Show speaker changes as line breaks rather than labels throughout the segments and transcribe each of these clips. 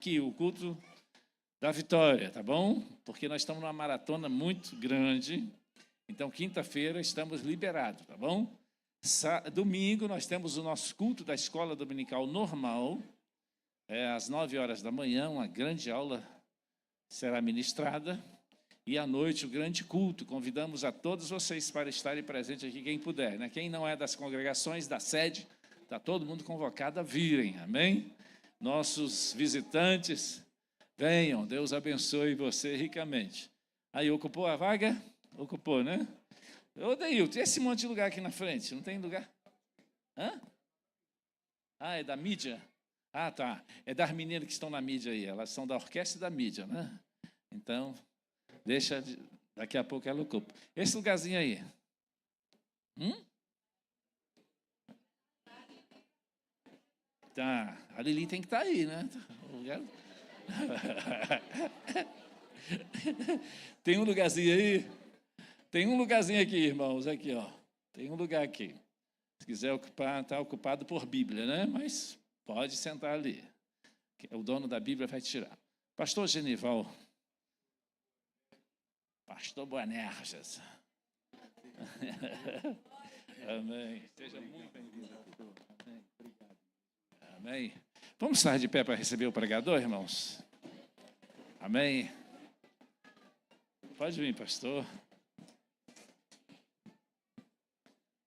aqui o culto da vitória, tá bom? Porque nós estamos numa maratona muito grande. Então, quinta-feira estamos liberados, tá bom? Domingo nós temos o nosso culto da escola dominical normal, às 9 horas da manhã, uma grande aula será ministrada. E à noite, o grande culto. Convidamos a todos vocês para estarem presentes aqui, quem puder, né? Quem não é das congregações, da sede, está todo mundo convocado a virem, amém? Nossos visitantes, venham, Deus abençoe você ricamente. Aí, ocupou a vaga? Ocupou, né? Ô, Deilton, esse monte de lugar aqui na frente, não tem lugar? Hã? Ah, é da mídia? Ah, tá. É das meninas que estão na mídia aí, elas são da orquestra e da mídia, né? Então, deixa, daqui a pouco ela ocupa. Esse lugarzinho aí. Tá, a Lili tem que estar aí, né? Tem um lugarzinho aí? Tem um lugarzinho aqui, irmãos, aqui, ó. Tem um lugar aqui. Se quiser ocupar, está ocupado por Bíblia, né? Mas pode sentar ali. O dono da Bíblia vai tirar. Pastor Genival. Pastor Boanerges. Amém. Seja muito bem-vindo. Amém. Obrigado. Amém. Vamos estar de pé para receber o pregador, irmãos? Amém. Pode vir, pastor.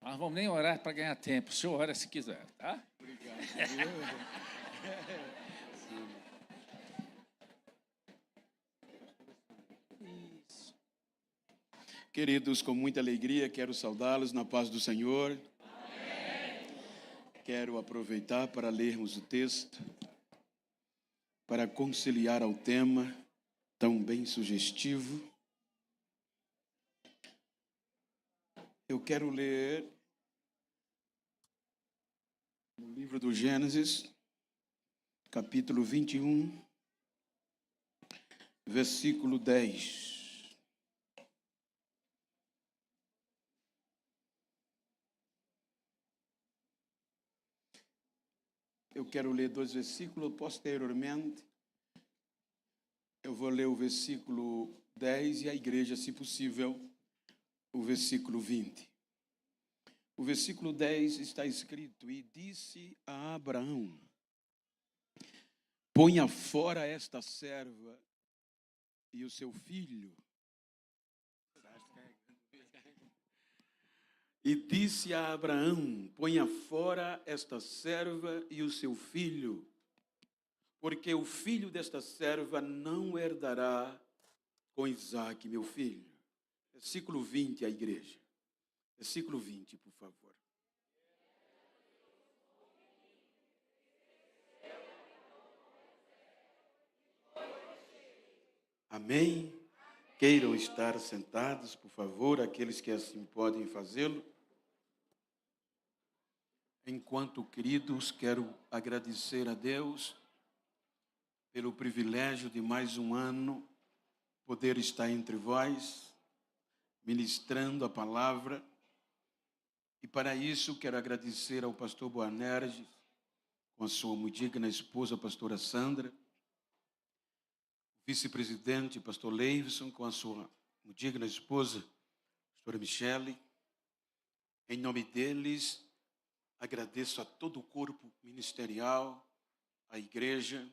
Nós vamos nem orar para ganhar tempo. O senhor ora se quiser, tá? Obrigado.
Queridos, com muita alegria, quero saudá-los na paz do Senhor. Amém. Quero aproveitar para lermos o texto, para conciliar ao tema tão bem sugestivo. Eu quero ler no livro do Gênesis, capítulo 21, versículo 10. Eu quero ler 2 versículos, posteriormente eu vou ler o versículo 10 e a igreja, se possível, o versículo 20. O versículo 10 está escrito: E disse a Abraão: Ponha fora esta serva e o seu filho. E disse a Abraão: Ponha fora esta serva e o seu filho, porque o filho desta serva não herdará com Isaque, meu filho. Versículo 20, a igreja. Versículo 20, por favor. Amém? Queiram estar sentados, por favor, aqueles que assim podem fazê-lo. Enquanto, queridos, quero agradecer a Deus pelo privilégio de mais um ano poder estar entre vós, ministrando a palavra. E para isso quero agradecer ao pastor Boanerges, com a sua muito digna esposa, a pastora Sandra, vice-presidente, pastor Leivson, com a sua muito digna esposa, pastora Michele. Em nome deles, agradeço a todo o corpo ministerial, a igreja.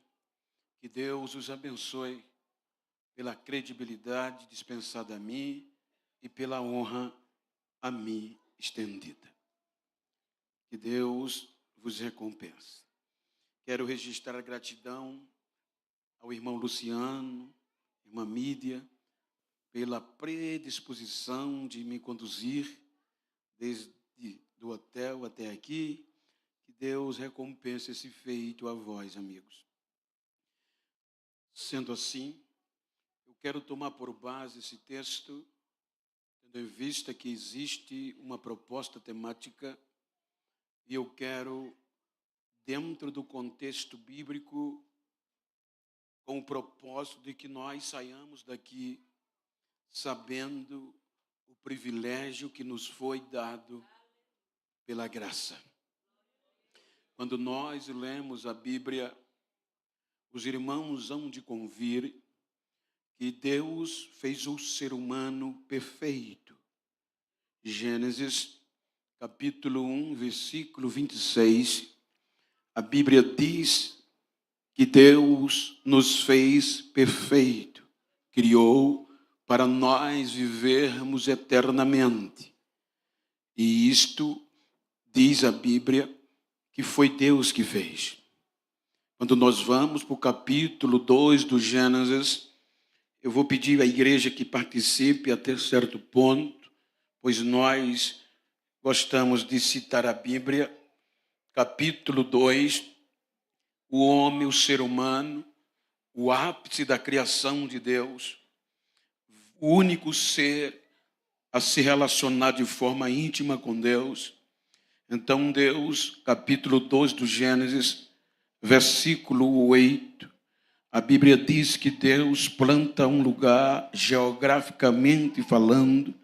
Que Deus os abençoe pela credibilidade dispensada a mim e pela honra a mim estendida. Que Deus vos recompense. Quero registrar a gratidão ao irmão Luciano, irmã Mídia, pela predisposição de me conduzir desde do hotel até aqui. Que Deus recompense esse feito a vós, amigos. Sendo assim, eu quero tomar por base esse texto, tendo em vista que existe uma proposta temática, e eu quero, dentro do contexto bíblico, com o propósito de que nós saiamos daqui sabendo o privilégio que nos foi dado pela graça. Quando nós lemos a Bíblia, os irmãos hão de convir que Deus fez o ser humano perfeito. Gênesis, capítulo 1, versículo 26, a Bíblia diz que Deus nos fez perfeito, criou para nós vivermos eternamente. E isto, diz a Bíblia, que foi Deus que fez. Quando nós vamos para o capítulo 2 do Gênesis, eu vou pedir à igreja que participe até certo ponto, pois nós gostamos de citar a Bíblia. Capítulo 2, o homem, o ser humano, o ápice da criação de Deus, o único ser a se relacionar de forma íntima com Deus. Então Deus, capítulo 2 do Gênesis, versículo 8, a Bíblia diz que Deus planta um lugar, geograficamente falando,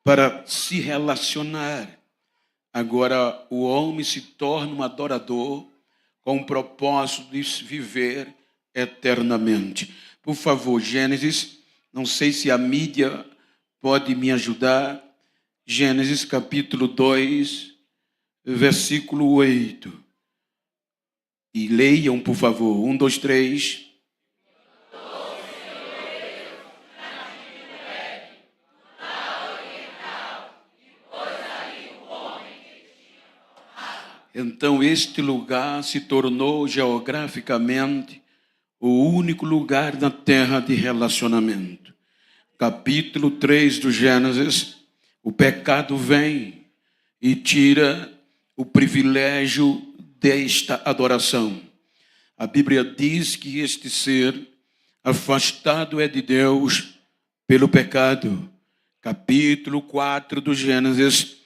para se relacionar. Agora, o homem se torna um adorador com o propósito de viver eternamente. Por favor, Gênesis, não sei se a mídia pode me ajudar. Gênesis capítulo 2, versículo 8. E leiam, por favor. 1, 2, 3. Então, este lugar se tornou geograficamente o único lugar na terra de relacionamento. Capítulo 3 do Gênesis, o pecado vem e tira o privilégio desta adoração. A Bíblia diz que este ser afastado é de Deus pelo pecado. Capítulo 4 do Gênesis,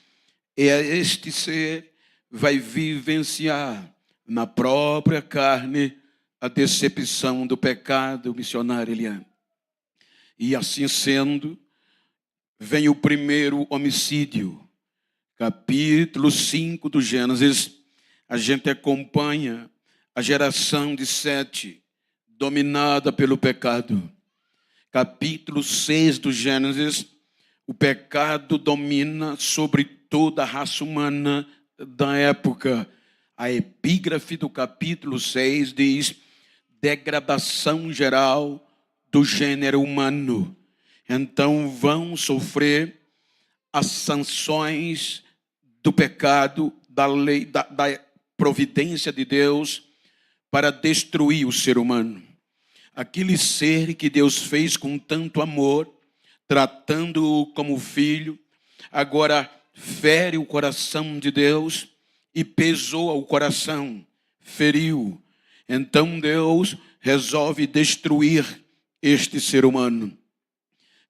este ser vai vivenciar na própria carne a decepção do pecado, missionário Eliane. E assim sendo, vem o primeiro homicídio. Capítulo 5 do Gênesis, a gente acompanha a geração de Sete, dominada pelo pecado. Capítulo 6 do Gênesis, o pecado domina sobre toda a raça humana da época. A epígrafe do capítulo 6 diz: degradação geral do gênero humano. Então vão sofrer as sanções do pecado, da lei, da providência de Deus para destruir o ser humano. Aquele ser que Deus fez com tanto amor, tratando-o como filho, agora fere o coração de Deus e pesou o coração, feriu. Então Deus resolve destruir este ser humano.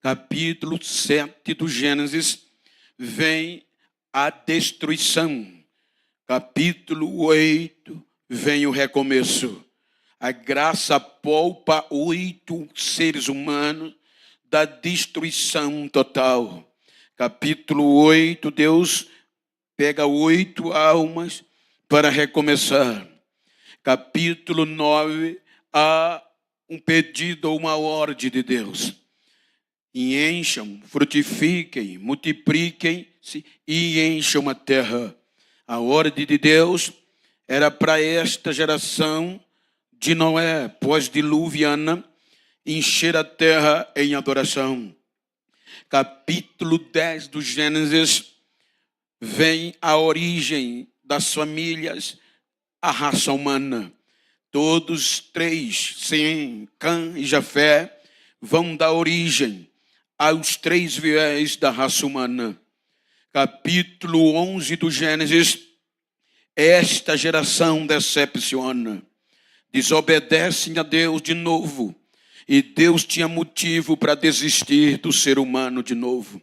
Capítulo 7 do Gênesis, vem a destruição. Capítulo 8, vem o recomeço. A graça poupa 8 seres humanos da destruição total. Capítulo 8, Deus pega 8 almas para recomeçar. Capítulo 9, há um pedido ou uma ordem de Deus. E encham, frutifiquem, multipliquem-se e encham a terra. A ordem de Deus era para esta geração de Noé, pós-diluviana, encher a terra em adoração. Capítulo 10 do Gênesis, vem a origem das famílias, a raça humana. Todos três, Sem, Cã e Jafé, vão dar origem aos 3 viés da raça humana. Capítulo 11 do Gênesis, esta geração decepciona, desobedecem a Deus de novo, e Deus tinha motivo para desistir do ser humano de novo.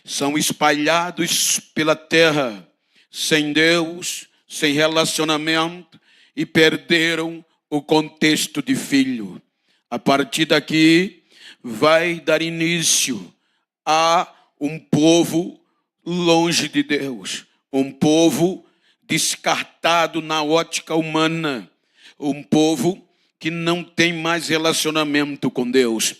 São espalhados pela terra, sem Deus, sem relacionamento, e perderam o contexto de filho. A partir daqui, vai dar início a um povo longe de Deus, um povo descartado na ótica humana, um povo que não tem mais relacionamento com Deus.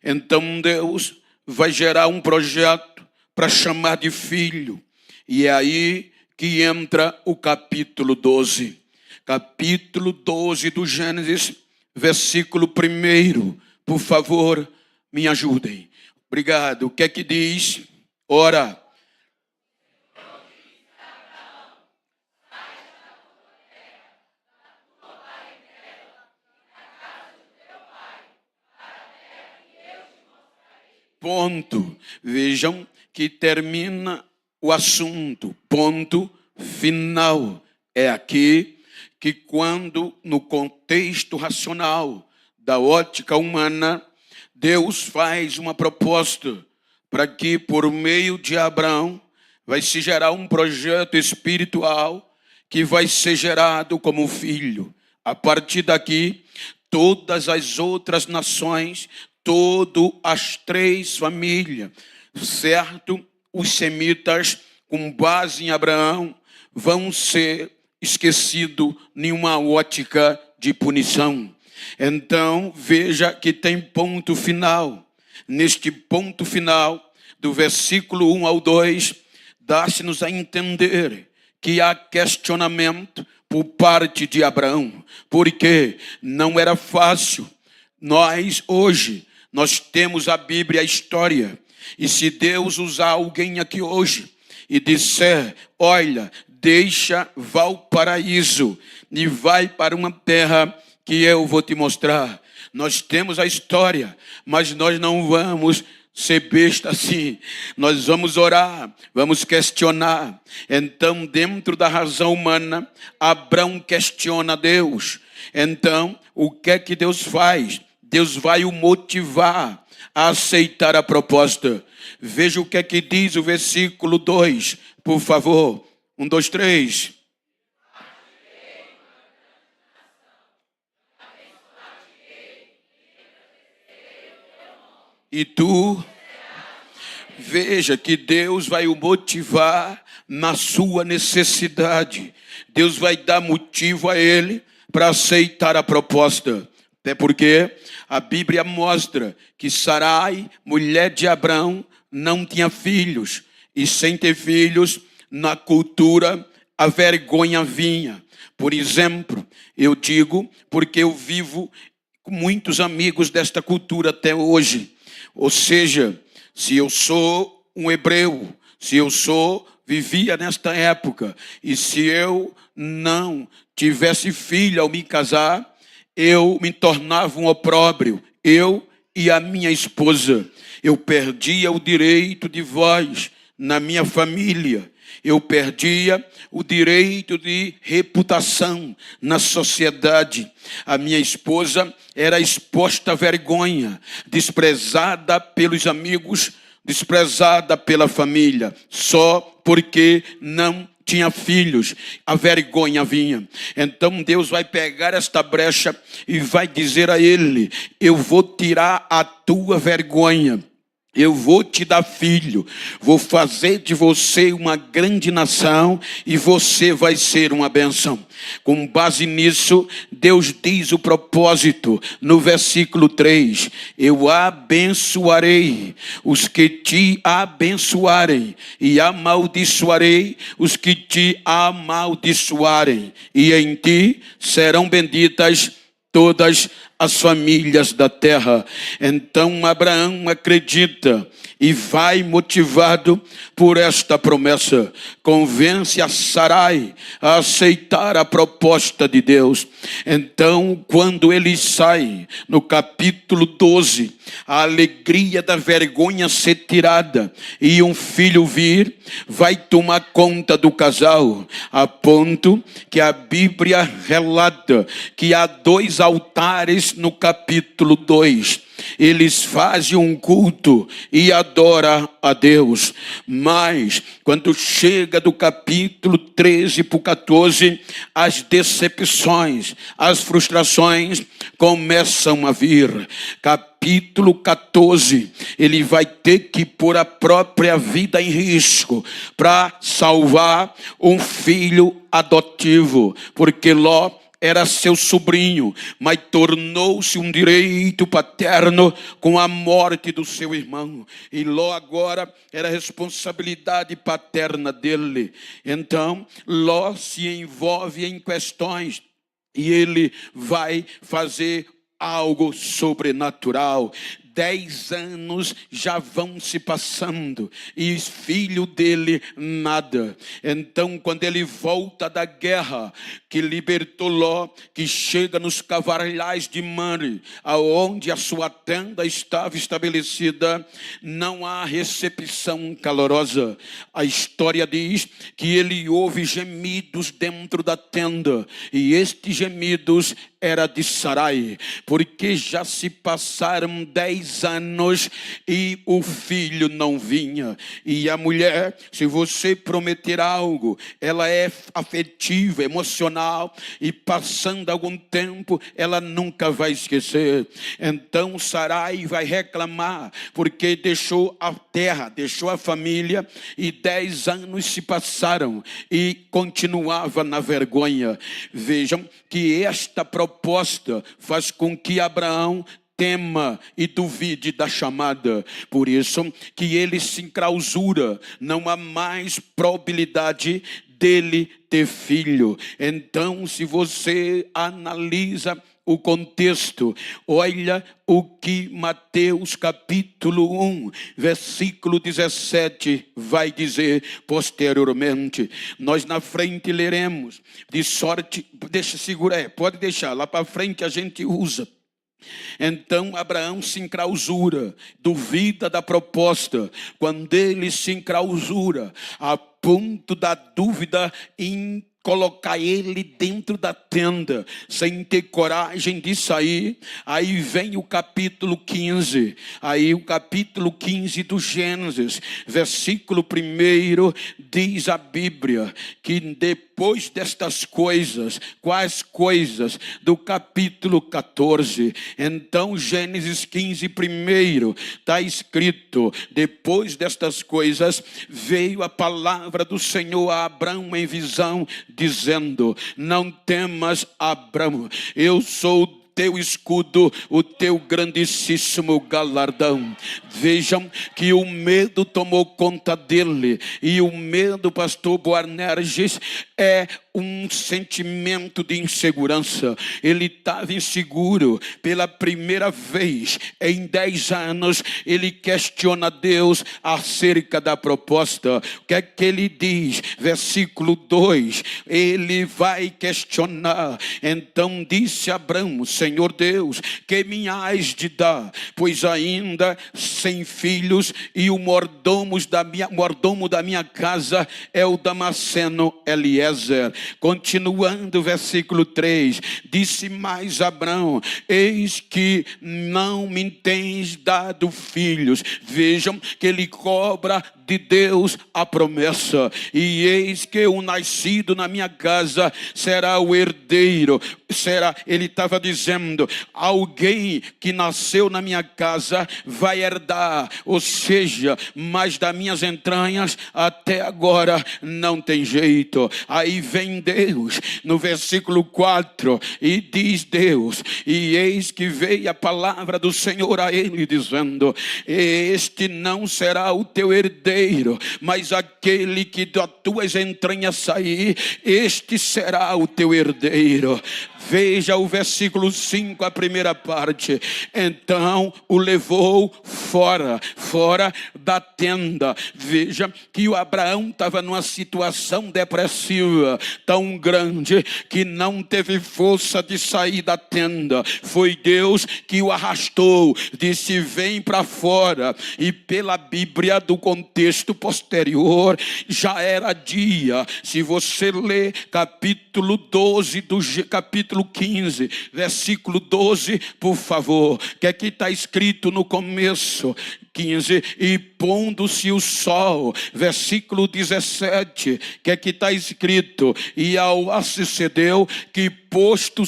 Então Deus vai gerar um projeto para chamar de filho. E é aí que entra o capítulo 12. Capítulo 12 do Gênesis, versículo 1. Por favor, me ajudem. Obrigado. O que é que diz? Ora. Ponto. Vejam que termina o assunto. Ponto final. É aqui que quando no contexto racional da ótica humana, Deus faz uma proposta para que por meio de Abraão vai se gerar um projeto espiritual que vai ser gerado como filho. A partir daqui, todas as outras nações, todas as 3 famílias, certo? Os semitas, com base em Abraão, vão ser esquecidos em uma ótica de punição. Então, veja que tem ponto final. Neste ponto final, do versículo 1 ao 2, dá-se-nos a entender que há questionamento por parte de Abraão, porque não era fácil. Nós, hoje, nós temos a Bíblia, a história, e se Deus usar alguém aqui hoje e disser, olha, deixa Valparaíso e vai para uma terra que eu vou te mostrar. Nós temos a história, mas nós não vamos ser besta assim. Nós vamos orar, vamos questionar. Então, dentro da razão humana, Abraão questiona Deus. Então, o que é que Deus faz? Deus vai o motivar a aceitar a proposta. Veja o que é que diz o versículo 2, por favor. 1, 2, 3. E tu, veja que Deus vai o motivar na sua necessidade. Deus vai dar motivo a ele para aceitar a proposta. Até porque a Bíblia mostra que Sarai, mulher de Abraão, não tinha filhos. E sem ter filhos, na cultura, a vergonha vinha. Por exemplo, eu digo porque eu vivo com muitos amigos desta cultura até hoje. Ou seja, se eu sou um hebreu, se eu vivia nesta época, e se eu não tivesse filho ao me casar, eu me tornava um opróbrio, eu e a minha esposa. Eu perdia o direito de voz na minha família. Eu perdia o direito de reputação na sociedade. A minha esposa era exposta à vergonha, desprezada pelos amigos, desprezada pela família, só porque não tinha filhos. A vergonha vinha. Então Deus vai pegar esta brecha e vai dizer a ele, eu vou tirar a tua vergonha. Eu vou te dar filho, vou fazer de você uma grande nação e você vai ser uma bênção. Com base nisso, Deus diz o propósito no versículo 3. Eu abençoarei os que te abençoarem e amaldiçoarei os que te amaldiçoarem. E em ti serão benditas todas as famílias da terra. Então Abraão acredita e vai motivado por esta promessa. Convence a Sarai a aceitar a proposta de Deus. Então, quando ele sai, no capítulo 12, a alegria da vergonha ser tirada e um filho vir, vai tomar conta do casal, a ponto que a Bíblia relata que há 2 altares no capítulo 2. Eles fazem um culto e adoram a Deus. Mas, quando chega do capítulo 13 para o 14, as decepções, as frustrações começam a vir. Capítulo 14, ele vai ter que pôr a própria vida em risco para salvar um filho adotivo, porque Ló era seu sobrinho, mas tornou-se um direito paterno com a morte do seu irmão. E Ló agora era responsabilidade paterna dele. Então, Ló se envolve em questões e ele vai fazer algo sobrenatural. 10 anos já vão se passando e filho dele nada. Então, quando ele volta da guerra que libertou Ló, que chega nos cavalhais de Manre, aonde a sua tenda estava estabelecida, não há recepção calorosa. A história diz que ele ouve gemidos dentro da tenda, e estes gemidos era de Sarai, porque já se passaram 10 anos e o filho não vinha. E a mulher, se você prometer algo, ela é afetiva, emocional, e passando algum tempo, ela nunca vai esquecer. Então Sarai vai reclamar, porque deixou a terra, deixou a família, e 10 anos se passaram, e continuava na vergonha. Vejam que esta proposta faz com que Abraão tema e duvide da chamada. Por isso que ele se enclausura. Não há mais probabilidade dele ter filho. Então, se você analisa o contexto, olha o que Mateus capítulo 1, versículo 17 vai dizer posteriormente. Nós na frente leremos, de sorte, deixa segurar, pode deixar, lá para frente a gente usa. Então Abraão se enclausura, duvida da proposta. Quando ele se enclausura, a ponto da dúvida em colocar ele dentro da tenda, sem ter coragem de sair, aí vem o capítulo 15, aí o capítulo 15 do Gênesis, versículo 1, diz a Bíblia, que depois destas coisas, quais coisas? Do capítulo 14, então Gênesis 15, 1, está escrito, depois destas coisas, veio a palavra do Senhor a Abraão em visão, dizendo: não temas, Abraão, eu sou teu escudo, o teu grandíssimo galardão. Vejam que o medo tomou conta dele, e o medo, pastor Boanerges, é um sentimento de insegurança. Ele estava inseguro. Pela primeira vez em 10 anos, ele questiona Deus acerca da proposta. O que é que ele diz? Versículo 2, ele vai questionar. Então disse Abraão: Senhor Deus, que me hás de dar? Pois ainda sem filhos, e o mordomo da minha casa é o Damasceno Eliezer. Continuando, versículo 3, disse mais Abraão: eis que não me tens dado filhos. Vejam que ele cobra de Deus a promessa, e eis que o nascido na minha casa será o herdeiro. Ele estava dizendo, alguém que nasceu na minha casa vai herdar, ou seja, mas das minhas entranhas até agora não tem jeito. Aí vem Deus no versículo 4 e diz Deus: e eis que veio a palavra do Senhor a ele dizendo: este não será o teu herdeiro, mas aquele que das tuas entranhas sair, este será o teu herdeiro. Veja o versículo 5, a primeira parte. Então o levou fora da tenda. Veja que o Abraão estava numa situação depressiva tão grande que não teve força de sair da tenda. Foi Deus que o arrastou, disse: vem para fora. E pela Bíblia, do contexto posterior, já era dia. Se você ler capítulo 12 capítulo 15, versículo 12, por favor, que aqui está escrito no começo: 15, e pondo-se o sol, versículo 17, que aqui está escrito, e ao sucedeu que posto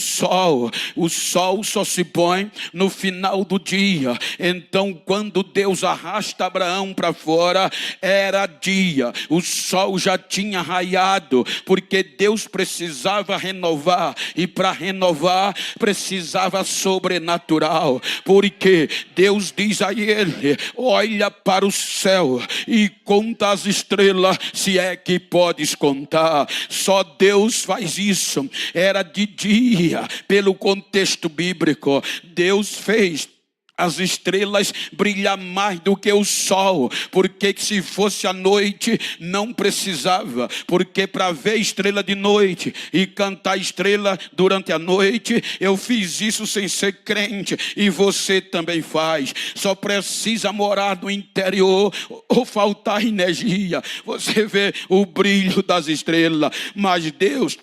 o sol só se põe no final do dia. Então, quando Deus arrasta Abraão para fora, era dia, o sol já tinha raiado, porque Deus precisava renovar, e para renovar precisava sobrenatural, porque Deus diz a ele: olha para o céu e conta as estrelas, se é que podes contar. Só Deus faz isso. Era de dia, pelo contexto bíblico. Deus fez as estrelas brilhar mais do que o sol, porque se fosse à noite não precisava, porque para ver estrela de noite e cantar estrela durante a noite, eu fiz isso sem ser crente, e você também faz. Só precisa morar no interior ou faltar energia, você vê o brilho das estrelas. Mas Deus,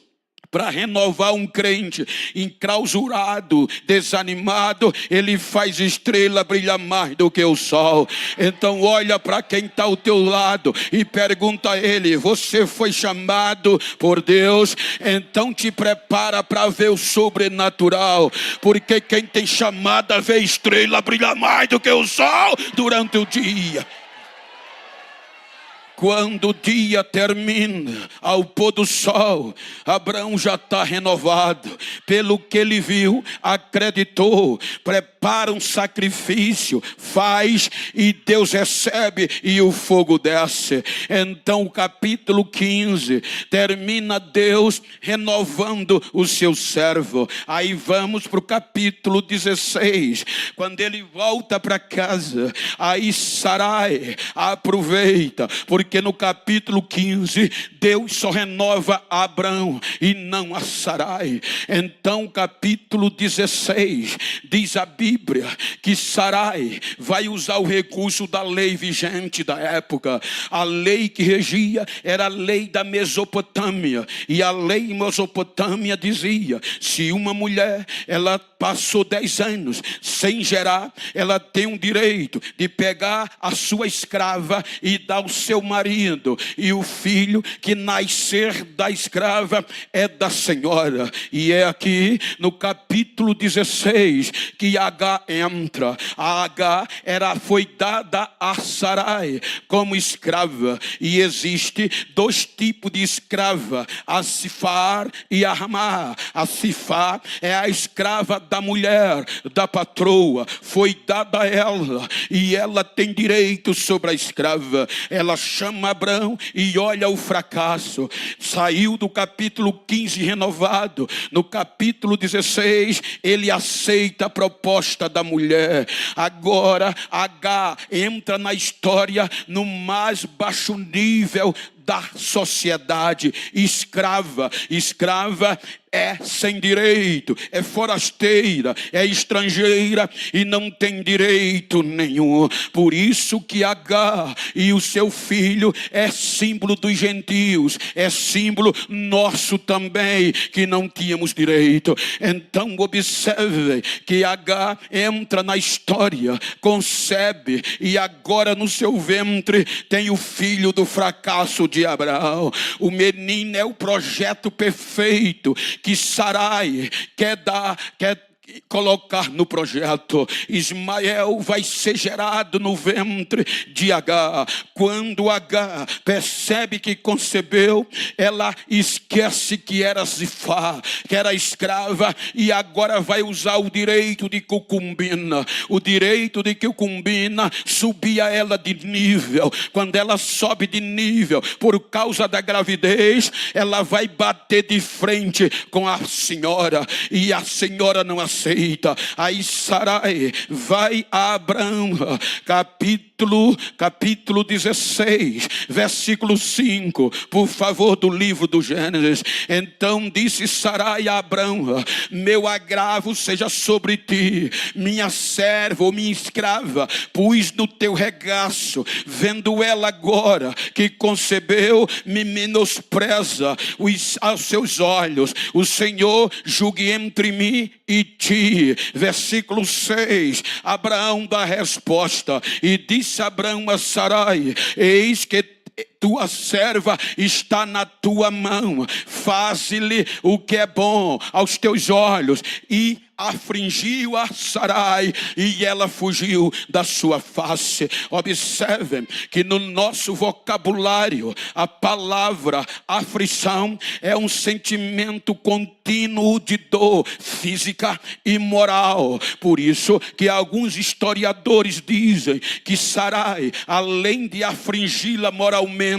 para renovar um crente enclausurado, desanimado, Ele faz estrela brilhar mais do que o sol. Então olha para quem está ao teu lado e pergunta a ele: você foi chamado por Deus? Então te prepara para ver o sobrenatural, porque quem tem chamado a ver estrela brilhar mais do que o sol durante o dia. Quando o dia termina, ao pôr do sol, Abraão já está renovado. Pelo que ele viu, acreditou, prepara um sacrifício, faz, e Deus recebe, e o fogo desce. Então o capítulo 15 termina Deus renovando o seu servo. Aí vamos para o capítulo 16, quando ele volta para casa. Aí Sarai aproveita, porque no capítulo 15, Deus só renova a Abraão e não a Sarai. Então, capítulo 16, diz a Bíblia que Sarai vai usar o recurso da lei vigente da época. A lei que regia era a lei da Mesopotâmia, e a lei Mesopotâmia dizia: se uma mulher, ela passou 10 anos sem gerar, ela tem um direito de pegar a sua escrava e dar ao seu marido, e o filho que nascer da escrava é da senhora. E é aqui no capítulo 16 que Agar entra. A Agar foi dada a Sarai como escrava, e existe 2 tipos de escrava: a Sifar e a Ramá. A Sifar é a escrava da mulher, da patroa, foi dada a ela, e ela tem direito sobre a escrava. Ela chama Abraão e olha o fracasso. Saiu do capítulo 15 renovado. No capítulo 16 ele aceita a proposta da mulher. Agora Agar entra na história no mais baixo nível da sociedade. Escrava é sem direito, é forasteira, é estrangeira e não tem direito nenhum. Por isso que Agar e o seu filho é símbolo dos gentios, é símbolo nosso também, que não tínhamos direito. Então observe que Agar entra na história, concebe, e agora no seu ventre tem o filho do fracasso de Abraão. O menino é o projeto perfeito que Sarai quer colocar no projeto. Ismael vai ser gerado no ventre de Agar. Quando Agar percebe que concebeu, ela esquece que era Zifá, que era escrava, e agora vai usar o direito de concubina. O direito de concubina subia ela de nível. Quando ela sobe de nível por causa da gravidez, ela vai bater de frente com a senhora, e a senhora não aceita. Aí Sarai vai a Abraão, capítulo 16, versículo 5, por favor, do livro do Gênesis. Então disse Sarai a Abraão: meu agravo seja sobre ti, minha serva ou minha escrava, pus no teu regaço. Vendo ela agora que concebeu, me menospreza aos seus olhos. O Senhor julgue entre mim e ti. ti. Versículo 6, Abraão dá resposta, e disse Abraão a Sarai: eis que tua serva está na tua mão, faze-lhe o que é bom aos teus olhos. E afligiu a Sarai, e ela fugiu da sua face. Observem que no nosso vocabulário a palavra aflição é um sentimento contínuo de dor física e moral. Por isso que alguns historiadores dizem que Sarai, além de afligi-la moralmente,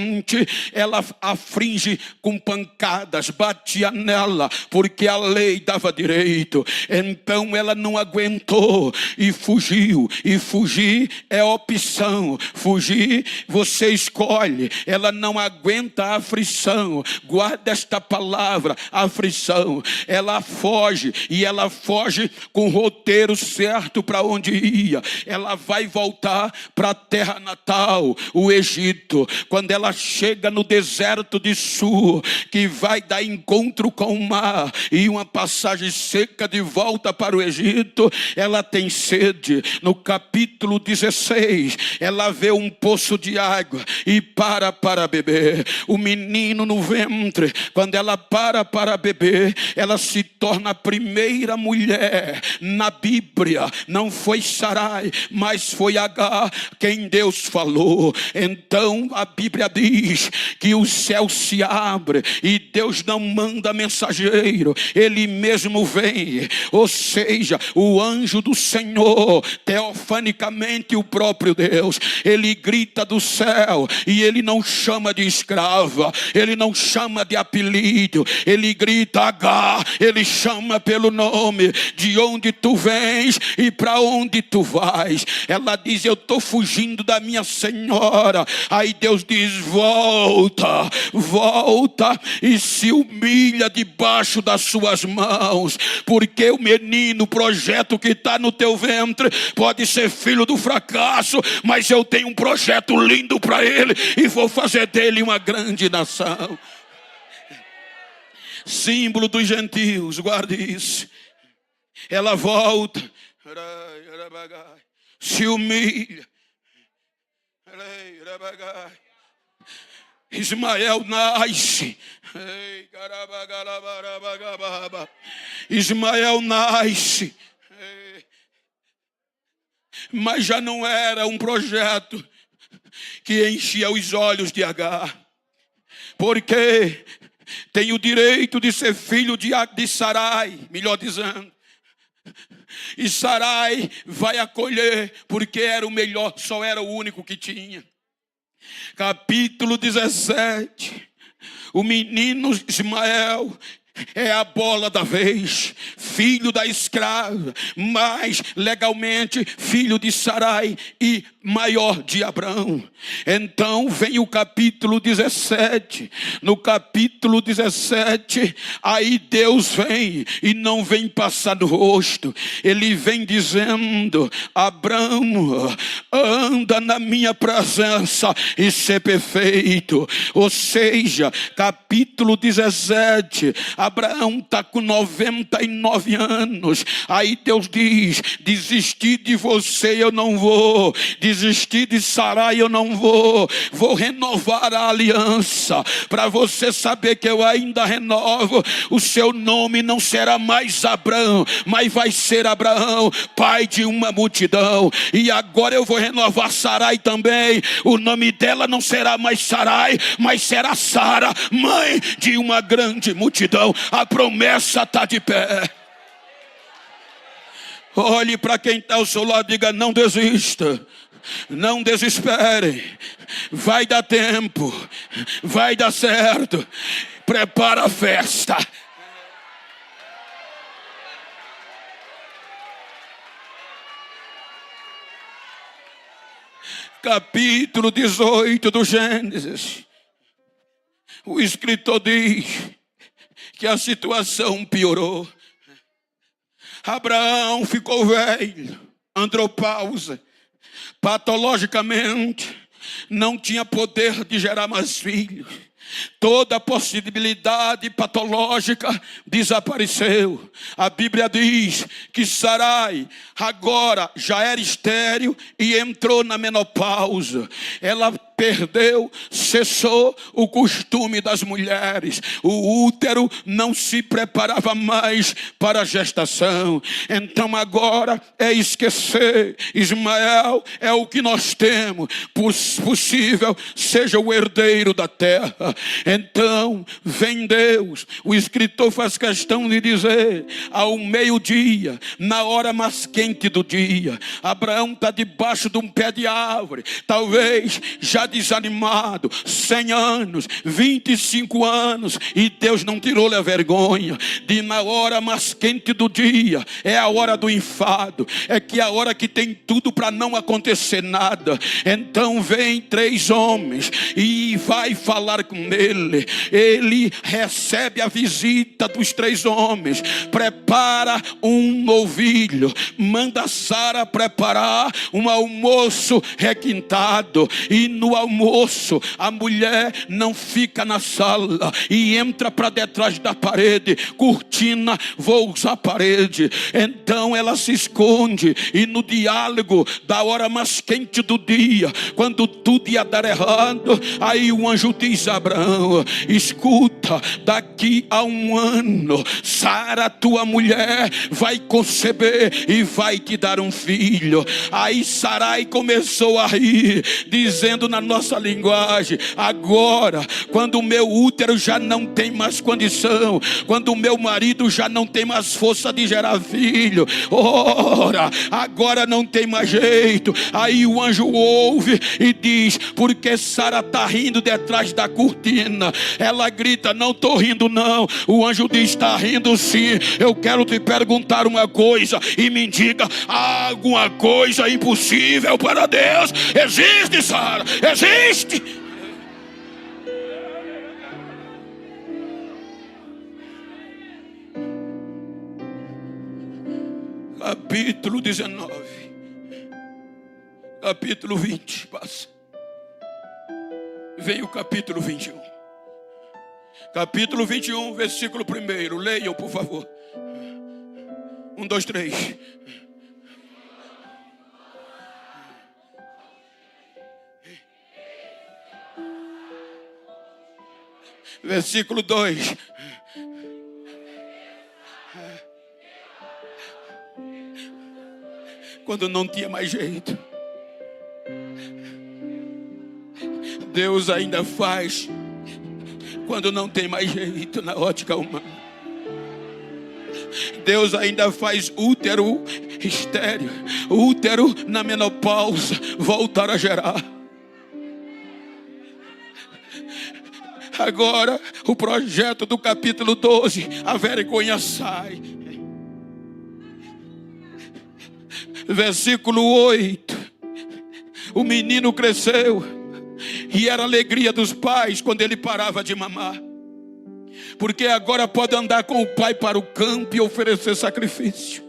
ela aflige com pancadas, batia nela, porque a lei dava direito. Então ela não aguentou e fugiu. E fugir é opção. Fugir você escolhe. Ela não aguenta a aflição. Guarda esta palavra, aflição. Ela foge, e ela foge com o roteiro certo para onde ia. Ela vai voltar para a terra natal, o Egito. Quando ela chega no deserto de Sur, que vai dar encontro com o mar e uma passagem seca de volta para o Egito, ela tem sede. No capítulo 16, ela vê um poço de água e para beber. O menino no ventre, quando ela para beber, ela se torna a primeira mulher na Bíblia. Não foi Sarai, mas foi Agar quem Deus falou. Então a Bíblia diz que o céu se abre e Deus não manda mensageiro, Ele mesmo vem. Ou seja, o anjo do Senhor, teofanicamente o próprio Deus, ele grita do céu, e ele não chama de escrava, ele não chama de apelido, ele grita Agar, ele chama pelo nome, de onde tu vens e para onde tu vais. Ela diz: eu estou fugindo da minha senhora. Aí Deus diz: volta, volta e se humilha debaixo das suas mãos, porque o menino, o projeto que está no teu ventre pode ser filho do fracasso, mas eu tenho um projeto lindo para ele e vou fazer dele uma grande nação. Símbolo dos gentios, guarde isso. Ela volta, se humilha. Ismael nasce. Ismael nasce. Mas já não era um projeto que enchia os olhos de Agar, porque tem o direito de ser filho de Sarai, melhor dizendo. E Sarai vai acolher, porque era o melhor, só era o único que tinha. Capítulo 17. O menino Ismael é a bola da vez, filho da escrava, mas legalmente filho de Sarai e maior de Abrão. Então vem o capítulo 17. No capítulo 17, aí Deus vem, e não vem passar no rosto, ele vem dizendo: Abrão, anda na minha presença e ser perfeito. Ou seja, capítulo 17, Abraão está com 99 anos. Aí Deus diz: desistir de você eu não vou, desistir de Sarai eu não vou. Vou renovar a aliança, para você saber que eu ainda renovo. O seu nome não será mais Abrão, mas vai ser Abraão, pai de uma multidão. E agora eu vou renovar Sarai também. O nome dela não será mais Sarai, mas será Sara, mãe de uma grande multidão. A promessa está de pé. Olhe para quem está ao seu lado e diga: não desista, não desespere, vai dar tempo, vai dar certo. Prepara a festa. Capítulo 18 do Gênesis. O escritor diz que a situação piorou. Abraão ficou velho, andropausa, patologicamente não tinha poder de gerar mais filhos. Toda possibilidade patológica desapareceu. A Bíblia diz que Sarai agora já era estéril e entrou na menopausa. Ela perdeu, cessou o costume das mulheres. O útero não se preparava mais para a gestação. Então agora é esquecer. Ismael é o que nós temos. Possível seja o herdeiro da terra. Então vem Deus. O escritor faz questão de dizer: ao meio-dia, na hora mais quente do dia, Abraão está debaixo de um pé de árvore, talvez já desanimado, 100 anos, 25 anos, e Deus não tirou-lhe a vergonha de, na hora mais quente do dia, é a hora do enfado, é que é a hora que tem tudo para não acontecer nada. Então vem 3 homens e vai falar com ele. Ele recebe a visita dos 3 homens, prepara um novilho, manda Sara preparar um almoço requintado, e no almoço a mulher não fica na sala e entra para detrás da parede. Cortina, vou usar a parede. Então ela se esconde, e no diálogo da hora mais quente do dia, quando tudo ia dar errado, aí o anjo diz a Abraão: escuta, daqui a 1 ano Sara, tua mulher, vai conceber e vai te dar um filho. Aí Sarai começou a rir, dizendo na nossa linguagem: agora, quando o meu útero já não tem mais condição, quando o meu marido já não tem mais força de gerar filho, ora, agora não tem mais jeito. Aí o anjo ouve e diz: porque Sara está rindo detrás da cortina. Ela grita: não estou rindo não. O anjo diz: está rindo sim. Eu quero te perguntar uma coisa, e me diga: há alguma coisa impossível para Deus? Existe, Sara? Existe. Capítulo 19, capítulo 20, passa. Vem o capítulo 21. Capítulo 21, versículo 1. Leiam, por favor. 1, 2, 3. Versículo 2. Quando não tinha mais jeito, Deus ainda faz quando não tem mais jeito na ótica humana. Deus ainda faz útero estéril, útero na menopausa voltar a gerar. Agora o projeto do capítulo 12, a vergonha sai. Versículo 8. O menino cresceu, e era a alegria dos pais quando ele parava de mamar, porque agora pode andar com o pai para o campo e oferecer sacrifício.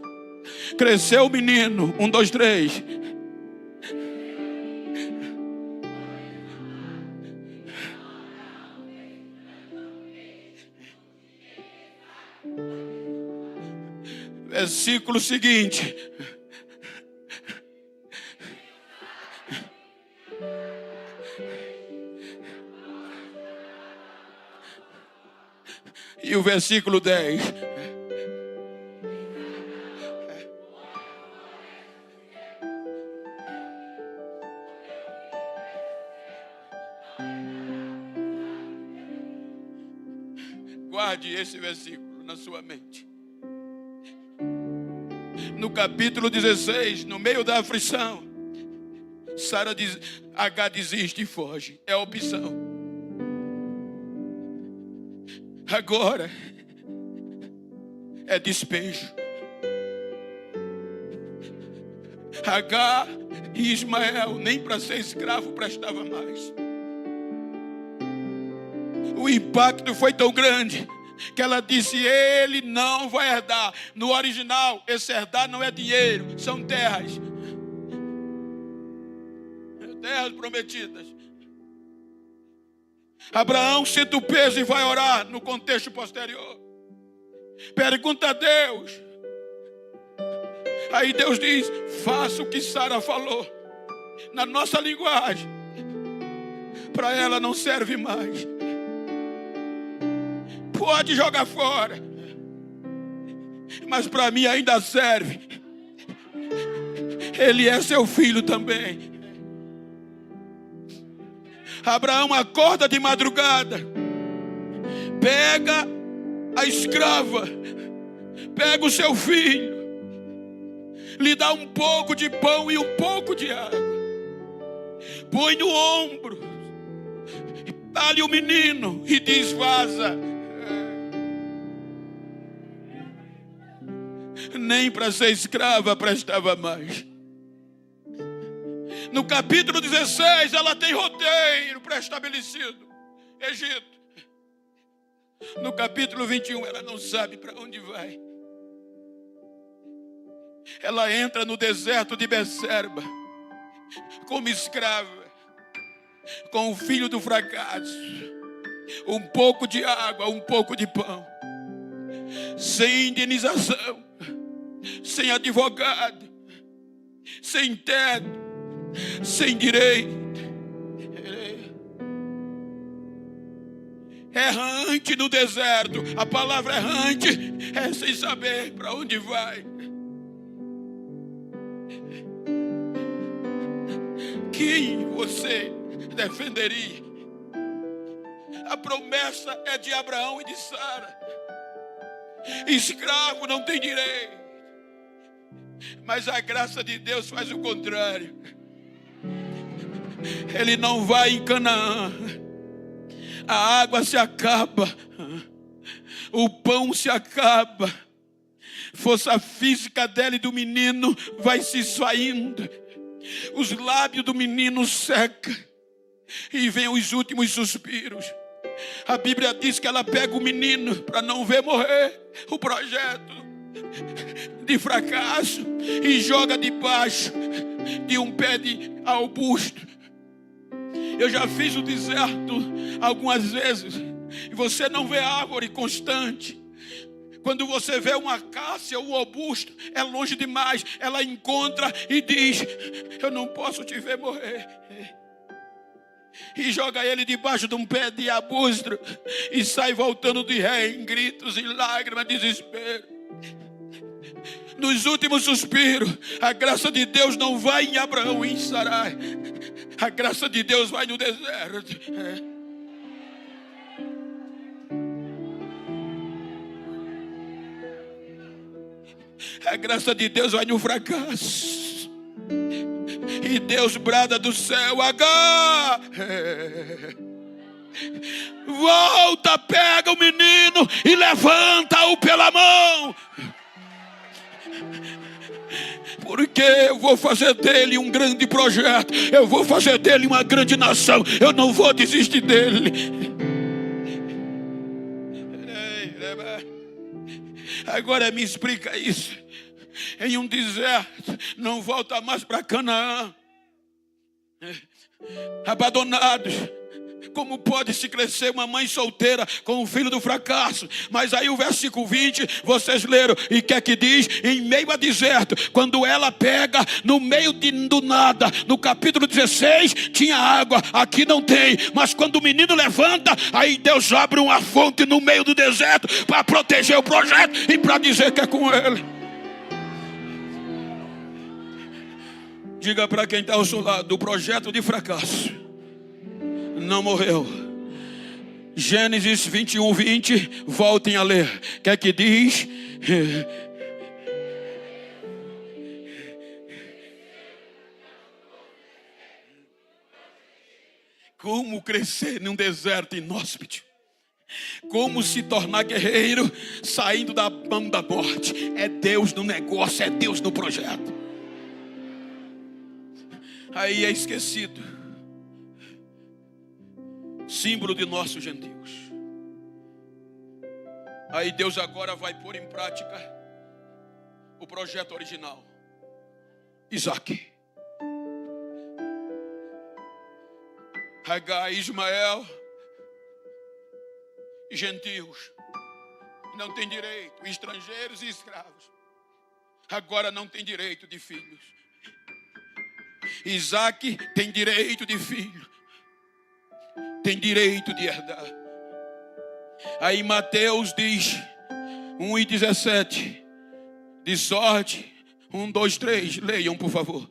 Cresceu o menino. 1, 2, 3. Versículo seguinte. E o versículo 10. Guarde esse versículo na sua mente. No capítulo 16, no meio da aflição, Sara diz: H desiste e foge. É a opção. Agora é despejo. Agar e Ismael nem para ser escravo prestava mais. O impacto foi tão grande que ela disse: ele não vai herdar. No original, esse herdar não é dinheiro, são terras. Terras prometidas. Abraão senta o peso e vai orar no contexto posterior. Pergunta a Deus. Aí Deus diz: faça o que Sara falou. Na nossa linguagem, para ela não serve mais. Pode jogar fora, mas para mim ainda serve. Ele é seu filho também. Abraão acorda de madrugada, pega a escrava, pega o seu filho, lhe dá um pouco de pão e um pouco de água, põe no ombro, dá-lhe o menino e diz: vaza. Nem para ser escrava prestava mais. No capítulo 16, ela tem roteiro pré-estabelecido: Egito. No capítulo 21, ela não sabe para onde vai. Ela entra no deserto de Berseba como escrava, com o filho do fracasso, um pouco de água, um pouco de pão, sem indenização, sem advogado, sem teto, sem direito, errante no deserto. A palavra errante é sem saber para onde vai. Quem você defenderia? A promessa é de Abraão e de Sara. Escravo não tem direito, mas a graça de Deus faz o contrário. Ele não vai em Canaã, a água se acaba, o pão se acaba, força física dela e do menino vai se esvaindo, os lábios do menino secam e vem os últimos suspiros. A Bíblia diz que ela pega o menino para não ver morrer o projeto de fracasso e joga debaixo de um pé de arbusto. Eu já fiz o deserto algumas vezes e você não vê árvore constante. Quando você vê uma acácia ou um arbusto, é longe demais. Ela encontra e diz: eu não posso te ver morrer. E joga ele debaixo de um pé de arbusto e sai voltando de ré em gritos, em lágrimas, desespero. Nos últimos suspiros, a graça de Deus não vai em Abraão e em Sarai. A graça de Deus vai no deserto. A graça de Deus vai no fracasso. E Deus brada do céu: Agar, volta, pega o menino e levanta-o pela mão, porque eu vou fazer dele um grande projeto, eu vou fazer dele uma grande nação, eu não vou desistir dele. Agora me explica isso. Em um deserto, não volta mais para Canaã, abandonados. Como pode se crescer uma mãe solteira com o filho do fracasso? Mas aí o versículo 20, vocês leram, e que é que diz? Em meio a deserto, quando ela pega no meio do nada, no capítulo 16 tinha água, aqui não tem. Mas quando o menino levanta, aí Deus abre uma fonte no meio do deserto para proteger o projeto e para dizer que é com ele. Diga para quem está ao seu lado: o projeto de fracasso não morreu. Gênesis 21, 20, voltem a ler. O que é que diz? Como crescer num deserto inóspito? Como se tornar guerreiro saindo da mão da morte? É Deus no negócio, é Deus no projeto. Aí é esquecido, símbolo de nossos gentios. Aí Deus agora vai pôr em prática o projeto original: Isaac. Agar e Ismael gentios não têm direito, estrangeiros e escravos, agora não tem direito de filhos. Isaac tem direito de filho, tem direito de herdar. Aí Mateus diz, 1:17, de sorte, 1, 2, 3, leiam por favor.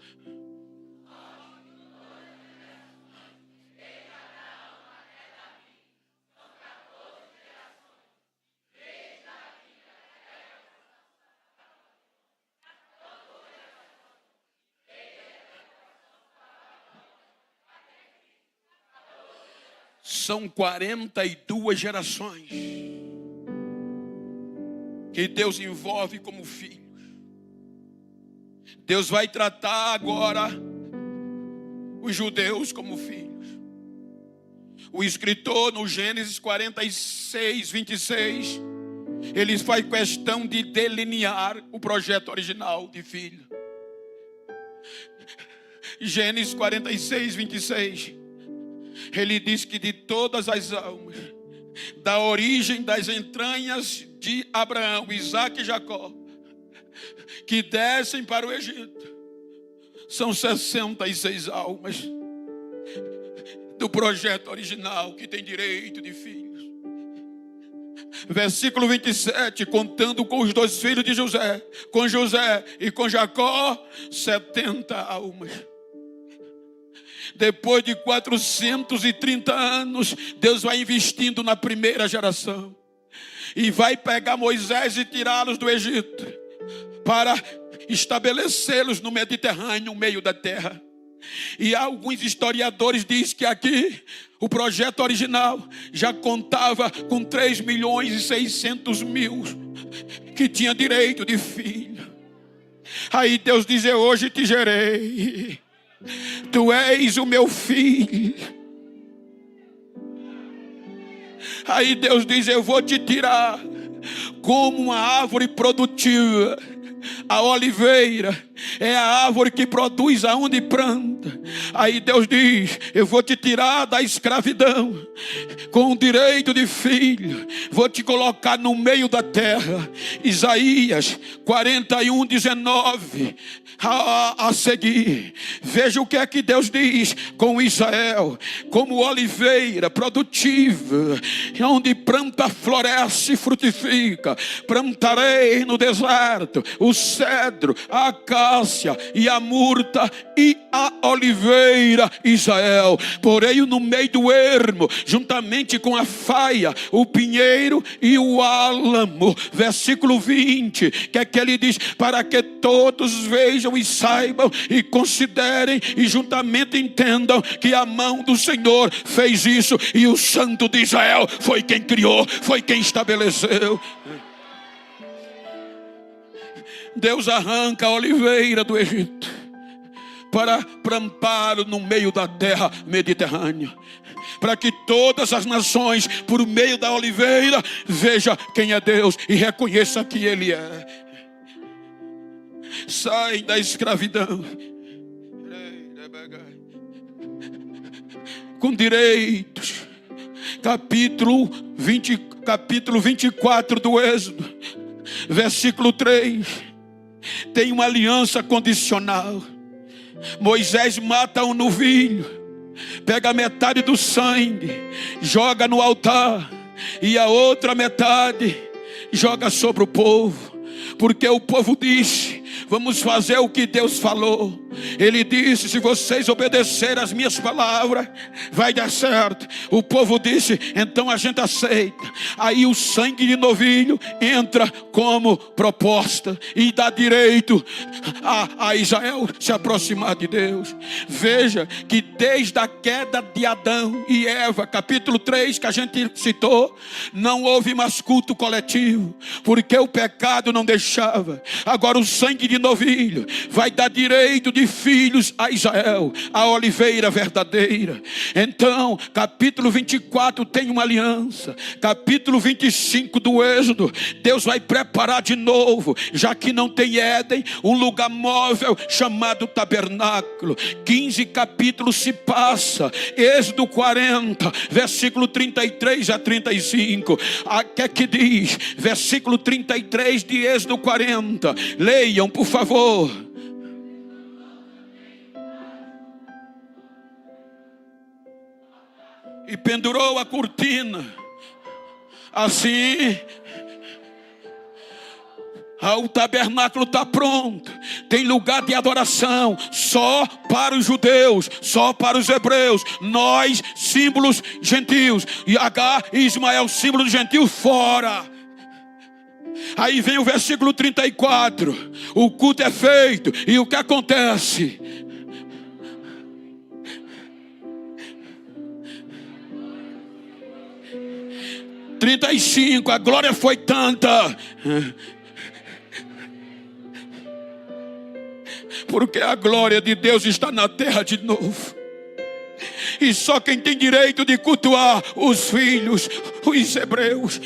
São 42 gerações que Deus envolve como filhos. Deus vai tratar agora os judeus como filhos. O escritor no Gênesis 46, 26, ele faz questão de delinear o projeto original de filho. Gênesis 46, 26. Ele diz que de todas as almas, da origem das entranhas de Abraão, Isaac e Jacó, que descem para o Egito, são 66 almas do projeto original que tem direito de filhos. Versículo 27, contando com os 2 filhos de José, com José e com Jacó, 70 almas. Depois de 430 anos, Deus vai investindo na primeira geração. E vai pegar Moisés e tirá-los do Egito, para estabelecê-los no Mediterrâneo, no meio da terra. E alguns historiadores dizem que aqui, o projeto original já contava com 3.600.000 que tinha direito de filho. Aí Deus diz, eu hoje te gerei. Tu és o meu filho. Aí Deus diz, eu vou te tirar como uma árvore produtiva. A oliveira é a árvore que produz aonde planta. Aí Deus diz, eu vou te tirar da escravidão com o direito de filho, vou te colocar no meio da terra. Isaías 41:19 a seguir. Veja o que é que Deus diz com Israel: como oliveira produtiva, onde planta, floresce e frutifica, plantarei no deserto o cedro, a acácia e a murta e a oliveira, Israel. Porém no meio do ermo, juntamente com a faia, o pinheiro e o álamo. Versículo 20, que é que ele diz: para que todos vejam e saibam e considerem e juntamente entendam que a mão do Senhor fez isso, e o Santo de Israel foi quem criou, foi quem estabeleceu. Deus arranca a oliveira do Egito para plantá-lo no meio da terra mediterrânea, para que todas as nações, por meio da oliveira, vejam quem é Deus e reconheça que Ele é. Sai da escravidão com direitos. Capítulo 24 do Êxodo, versículo 3, tem uma aliança condicional. Moisés mata um novilho, pega metade do sangue, joga no altar, e a outra metade joga sobre o povo, porque o povo disse: vamos fazer o que Deus falou. Ele disse: se vocês obedecerem as minhas palavras, vai dar certo. O povo disse: então a gente aceita. Aí o sangue de novilho entra como proposta e dá direito a Israel se aproximar de Deus. Veja que desde a queda de Adão e Eva, capítulo 3 que a gente citou, não houve mais culto coletivo, porque o pecado não deixava. Agora o sangue de novilho, vai dar direito de filhos a Israel, a oliveira verdadeira. Então, capítulo 24 tem uma aliança. Capítulo 25 do Êxodo, Deus vai preparar de novo, já que não tem Éden, um lugar móvel chamado tabernáculo. 15 capítulos se passa. Êxodo 40, versículo 33 a 35. Que é que diz? Versículo 33 de Êxodo 40. Leiam, por favor. E pendurou a cortina. Assim, o tabernáculo está pronto. Tem lugar de adoração só para os judeus, só para os hebreus. Nós, símbolos gentios. E Agar e Ismael, símbolos gentios, fora. Aí vem o versículo 34. O culto é feito. E o que acontece? A glória foi tanta, porque a glória de Deus está na terra de novo. E só quem tem direito de cultuar os filhos, os hebreus.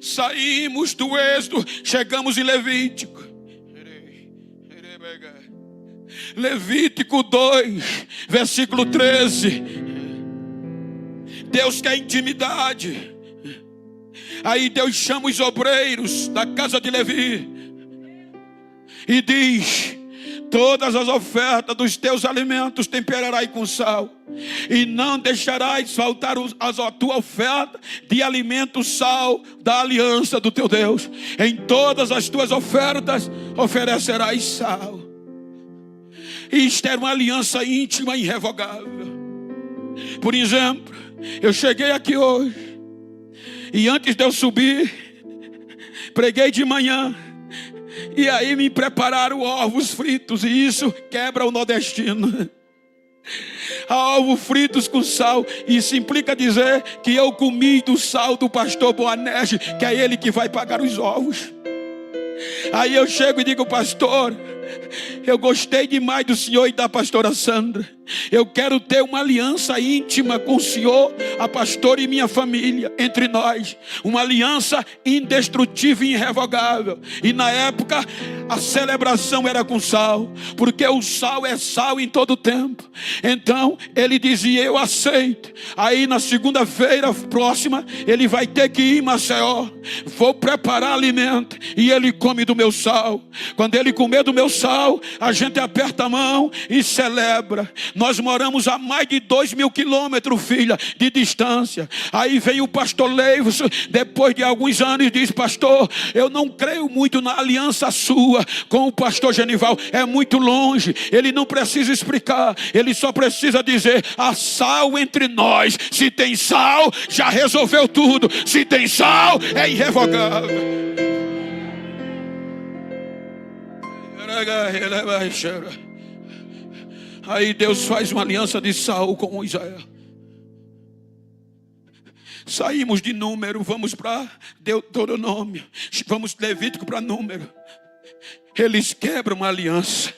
Saímos do Êxodo, chegamos em Levítico. Levítico 2, versículo 13. Deus quer intimidade. Aí Deus chama os obreiros da casa de Levi e diz: todas as ofertas dos teus alimentos temperarás com sal, e não deixarás faltar a tua oferta de alimento, sal da aliança do teu Deus. Em todas as tuas ofertas oferecerás sal. Isto era uma aliança íntima e irrevogável. Por exemplo, eu cheguei aqui hoje, e antes de eu subir, preguei de manhã, e aí me prepararam ovos fritos, e isso quebra o nordestino. Ovos fritos com sal, isso implica dizer que eu comi do sal do pastor Boanerges, que é ele que vai pagar os ovos. Aí eu chego e digo: pastor, eu gostei demais do senhor e da pastora Sandra. Eu quero ter uma aliança íntima com o senhor, a pastora e minha família, entre nós. Uma aliança indestrutível e irrevogável. E na época a celebração era com sal, porque o sal é sal em todo tempo. Então ele dizia: eu aceito. Aí na segunda-feira próxima ele vai ter que ir em Maceió. Vou preparar alimento e ele come do meu sal. Quando ele comer do meu sal, a gente aperta a mão e celebra. Nós moramos a mais de 2.000 quilômetros, filha, de distância. Aí veio o pastor Leivson, depois de alguns anos, e diz: pastor, eu não creio muito na aliança sua com o pastor Genival. É muito longe. Ele não precisa explicar, ele só precisa dizer: há sal entre nós. Se tem sal, já resolveu tudo. Se tem sal, é irrevogável. Aí Deus faz uma aliança de sal com Israel. Saímos de Número, vamos para Deuteronômio, vamos de Levítico para Número. Eles quebram uma aliança,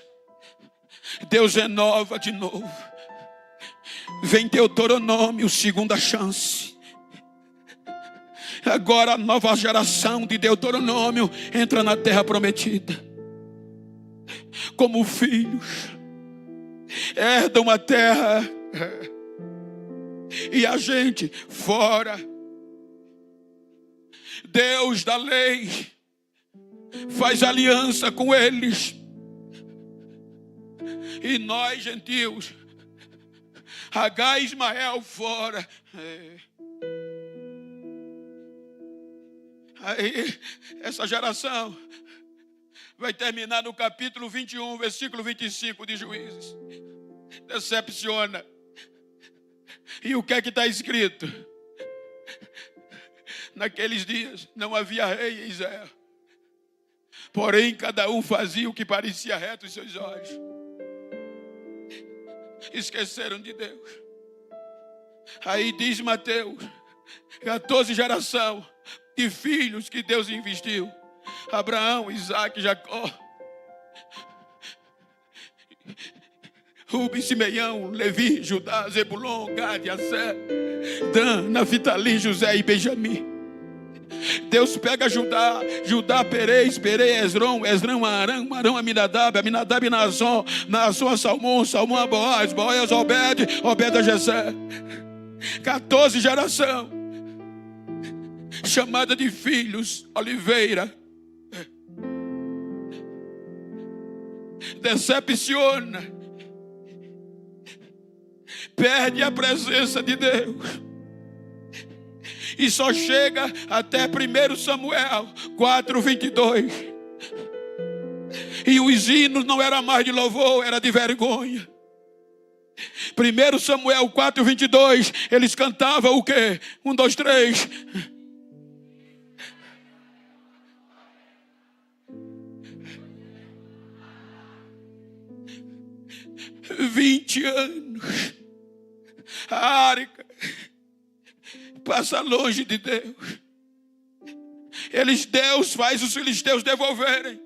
Deus renova de novo. Vem Deuteronômio, segunda chance. Agora a nova geração de Deuteronômio entra na terra prometida como filhos, herdam a terra, e a gente fora. Deus da lei faz aliança com eles, e nós gentios, Agar e Ismael fora. Aí essa geração vai terminar no capítulo 21, versículo 25 de Juízes. Decepciona. E o que é que está escrito? Naqueles dias não havia rei em Israel, porém cada um fazia o que parecia reto em seus olhos. Esqueceram de Deus. Aí diz Mateus 14, geração: de filhos que Deus investiu. Abraão, Isaac, Jacó, Rubem, Simeão, Levi, Judá, Zebulon, Gade, Assé, Dan, Naftali, José e Benjamim. Deus pega Judá, Perez, Esrom, Arão, Aminadab, Naasson, Naasson a Salmão, Salmão a Boaz, Boaz a Obed, Obed a Jessé. 14 geração, chamada de filhos, Oliveira. Decepciona, perde a presença de Deus. E só chega até 1 Samuel 4:22. E os hinos não era mais de louvor, era de vergonha. 1 Samuel 4:22, eles cantavam o quê? 1, 2, 3. "20 anos, a arca passa longe de Deus. Deus faz os filisteus devolverem,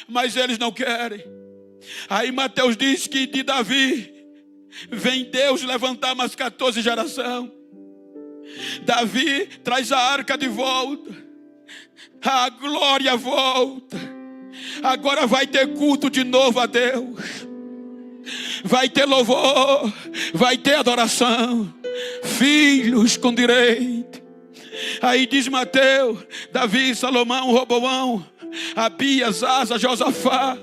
mas eles não querem. Aí Mateus diz que de Davi vem Deus levantar mais 14 gerações. Davi traz a arca de volta, a glória volta. Agora vai ter culto de novo a Deus, vai ter louvor, vai ter adoração, filhos com direito. Aí diz Mateus, Davi, Salomão, Roboão, Abias, Asa, Josafá,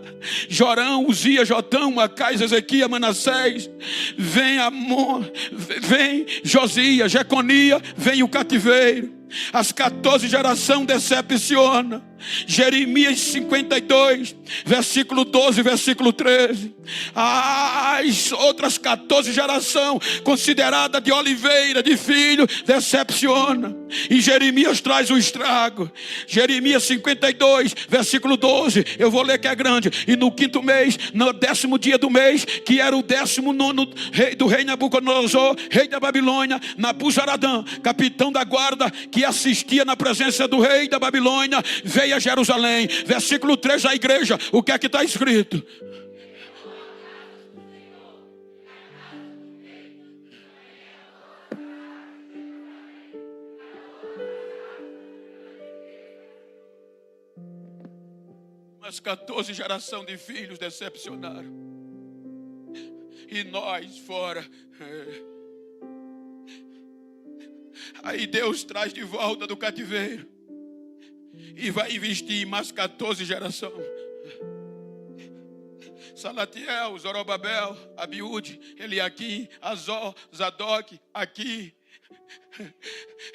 Jorão, Uzias, Jotão, Acais, Ezequias, Manassés. Vem Amon, vem Josias, Jeconia, vem o cativeiro. As 14 geração decepciona. Jeremias 52, versículo 12, versículo 13. As outras 14 geração considerada de oliveira, de filho, decepciona. E Jeremias traz o estrago. Jeremias 52, versículo 12. Eu vou ler que é grande. E no 5º mês, no 10º dia do mês, que era o 19º rei do rei Nabucodonosor, rei da Babilônia, Nabuzaradã, capitão da guarda, que assistia na presença do rei da Babilônia, veio a Jerusalém. Versículo 3 da igreja, o que é que está escrito? Mas 14 geração de filhos decepcionaram. E nós fora. Aí Deus traz de volta do cativeiro e vai investir em mais 14 gerações. Salatiel, Zorobabel, Abiúde, Eliaquim, Azó, Zadok, Aqui,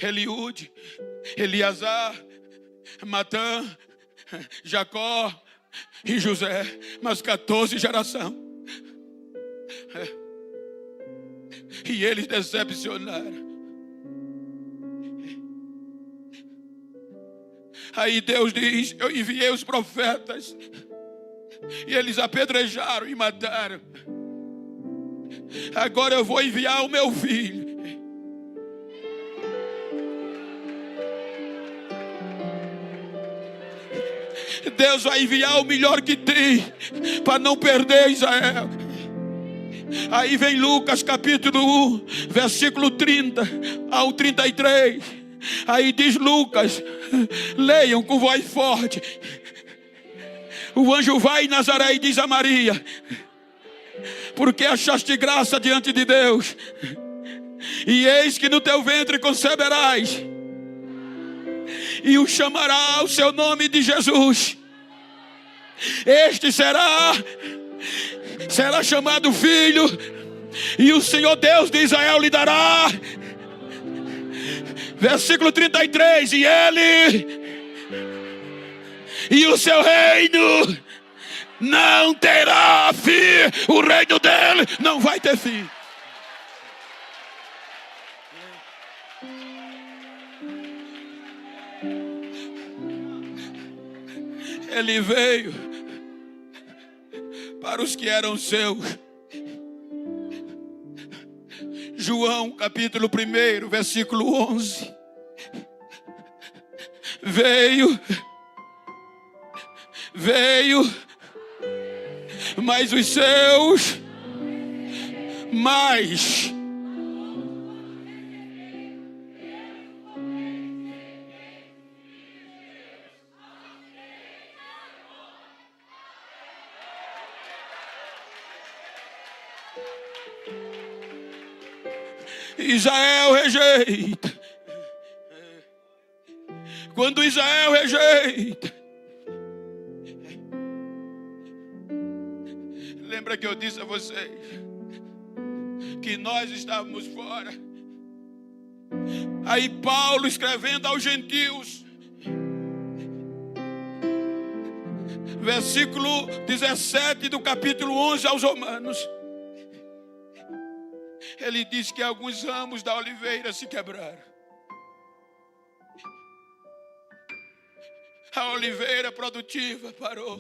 Eliúde, Eliasar, Matã, Jacó e José. Mais 14 gerações. E eles decepcionaram. Aí Deus diz: eu enviei os profetas e eles apedrejaram e mataram. Agora eu vou enviar o meu filho. Deus vai enviar o melhor que tem para não perder Israel. Aí vem Lucas capítulo 1, versículo 30 ao 33. Aí diz Lucas, leiam com voz forte. O anjo vai em Nazaré e diz a Maria: porque achaste graça diante de Deus, e eis que no teu ventre conceberás, e o chamará o seu nome de Jesus. Este será chamado filho, e o Senhor Deus de Israel lhe dará. Versículo 33, e ele e o seu reino não terá fim. O reino dele não vai ter fim. Ele veio para os que eram seus. João capítulo 1, versículo 11. Veio, mas os seus mais. Israel rejeita. Quando Israel rejeita, lembra que eu disse a vocês que nós estávamos fora. Aí Paulo escrevendo aos gentios, versículo 17 do capítulo 11 aos Romanos, ele diz que alguns ramos da oliveira se quebraram. A oliveira produtiva parou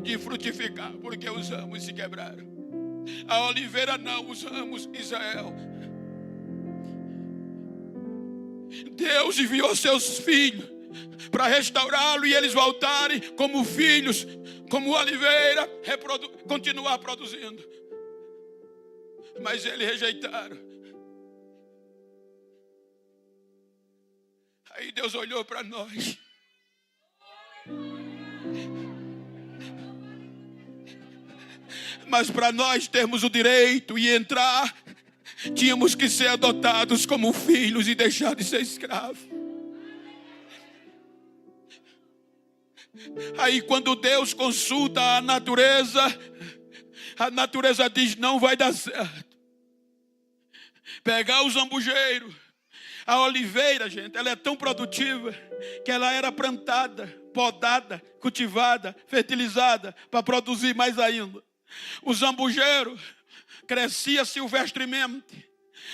de frutificar, porque os ramos se quebraram. A oliveira não, os ramos, Israel. Deus enviou seus filhos para restaurá-lo e eles voltarem como filhos, como oliveira, continuar produzindo. Mas eles rejeitaram. Aí Deus olhou para nós. Mas para nós termos o direito e entrar, tínhamos que ser adotados como filhos e deixar de ser escravos. Aí quando Deus consulta a natureza diz: não vai dar certo. Pegar o zambujeiro, a oliveira, gente, ela é tão produtiva que ela era plantada, podada, cultivada, fertilizada para produzir mais ainda. O zambujeiro crescia silvestremente.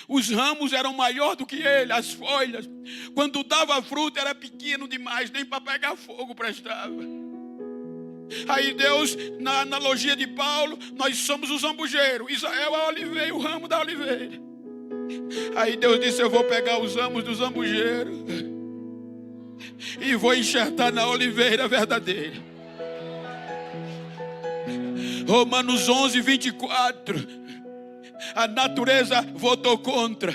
Os ramos eram maior do que ele, as folhas. Quando dava fruta era pequeno demais, nem para pegar fogo prestava. Aí Deus, na analogia de Paulo, nós somos o zambujeiro, Israel é a oliveira, o ramo da oliveira. Aí Deus disse: eu vou pegar os ramos do zambujeiro e vou enxertar na oliveira verdadeira. Romanos 11, 24. A natureza votou contra.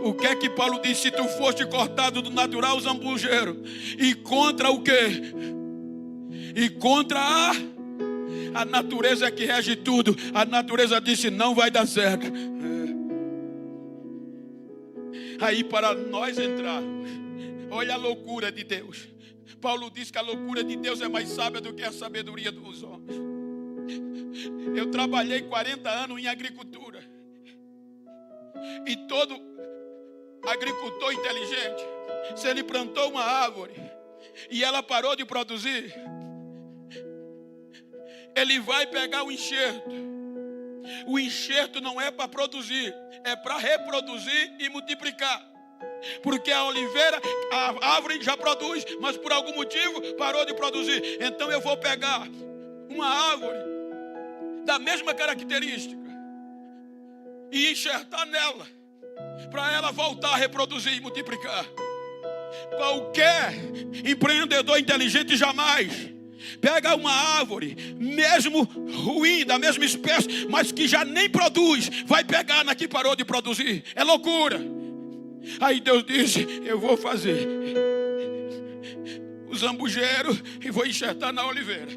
O que é que Paulo disse? Se tu foste cortado do natural zambujeiro. E contra o quê? E contra a natureza que rege tudo. A natureza disse: não vai dar certo. Aí para nós entrarmos, olha a loucura de Deus. Paulo diz que a loucura de Deus é mais sábia do que a sabedoria dos homens. Eu trabalhei 40 anos em agricultura. E todo agricultor inteligente, se ele plantou uma árvore e ela parou de produzir, ele vai pegar o enxerto. O enxerto não é para produzir, é para reproduzir e multiplicar. Porque a oliveira, a árvore já produz, mas por algum motivo parou de produzir. Então eu vou pegar uma árvore da mesma característica e enxertar nela, para ela voltar a reproduzir e multiplicar. Qualquer empreendedor inteligente jamais pega uma árvore, mesmo ruim, da mesma espécie, mas que já nem produz, vai pegar na que parou de produzir. É loucura. Aí Deus disse: eu vou fazer o zambujeiro e vou enxertar na oliveira.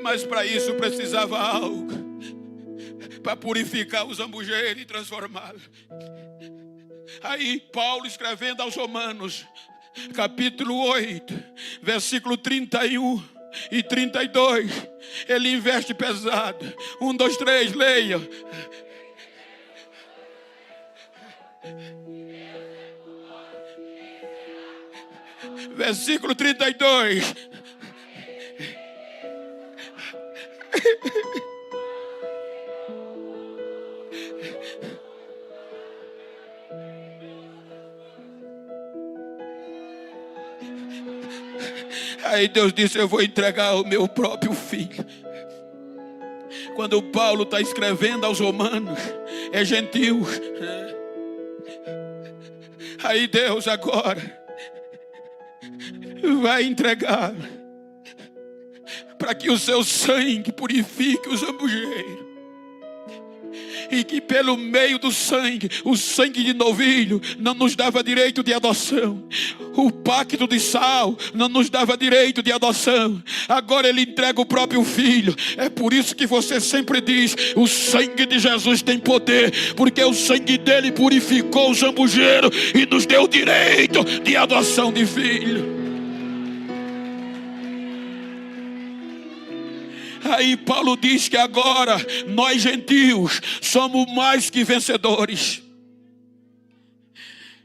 Mas para isso precisava algo para purificar o zambujeiro e transformá-lo. Aí Paulo, escrevendo aos Romanos, capítulo 8, versículo 31 e 32, ele investe pesado. 1, 2, 3, leia. Versículo 32. Aí Deus disse: eu vou entregar o meu próprio filho. quando Paulo está escrevendo aos romanos, é gentil. Aí Deus agora vai entregar para que o seu sangue purifique os zambujeiros, e que pelo meio do sangue, o sangue de novilho não nos dava direito de adoção, o pacto de sal não nos dava direito de adoção, agora ele entrega o próprio filho. É por isso que você sempre diz: o sangue de Jesus tem poder, porque o sangue dele purificou o zambujeiro e nos deu o direito de adoção de filho. Aí Paulo diz que agora nós gentios somos mais que vencedores.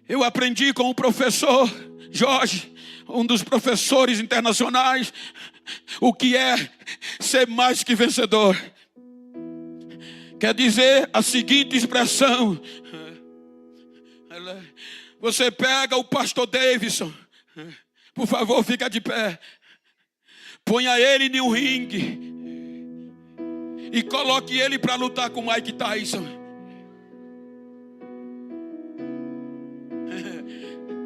Eu aprendi com o professor Jorge, um dos professores internacionais, o que é ser mais que vencedor. Quer dizer a seguinte expressão: você pega o pastor Davidson, por favor, fica de pé, ponha ele em um ringue e coloque ele para lutar com Mike Tyson.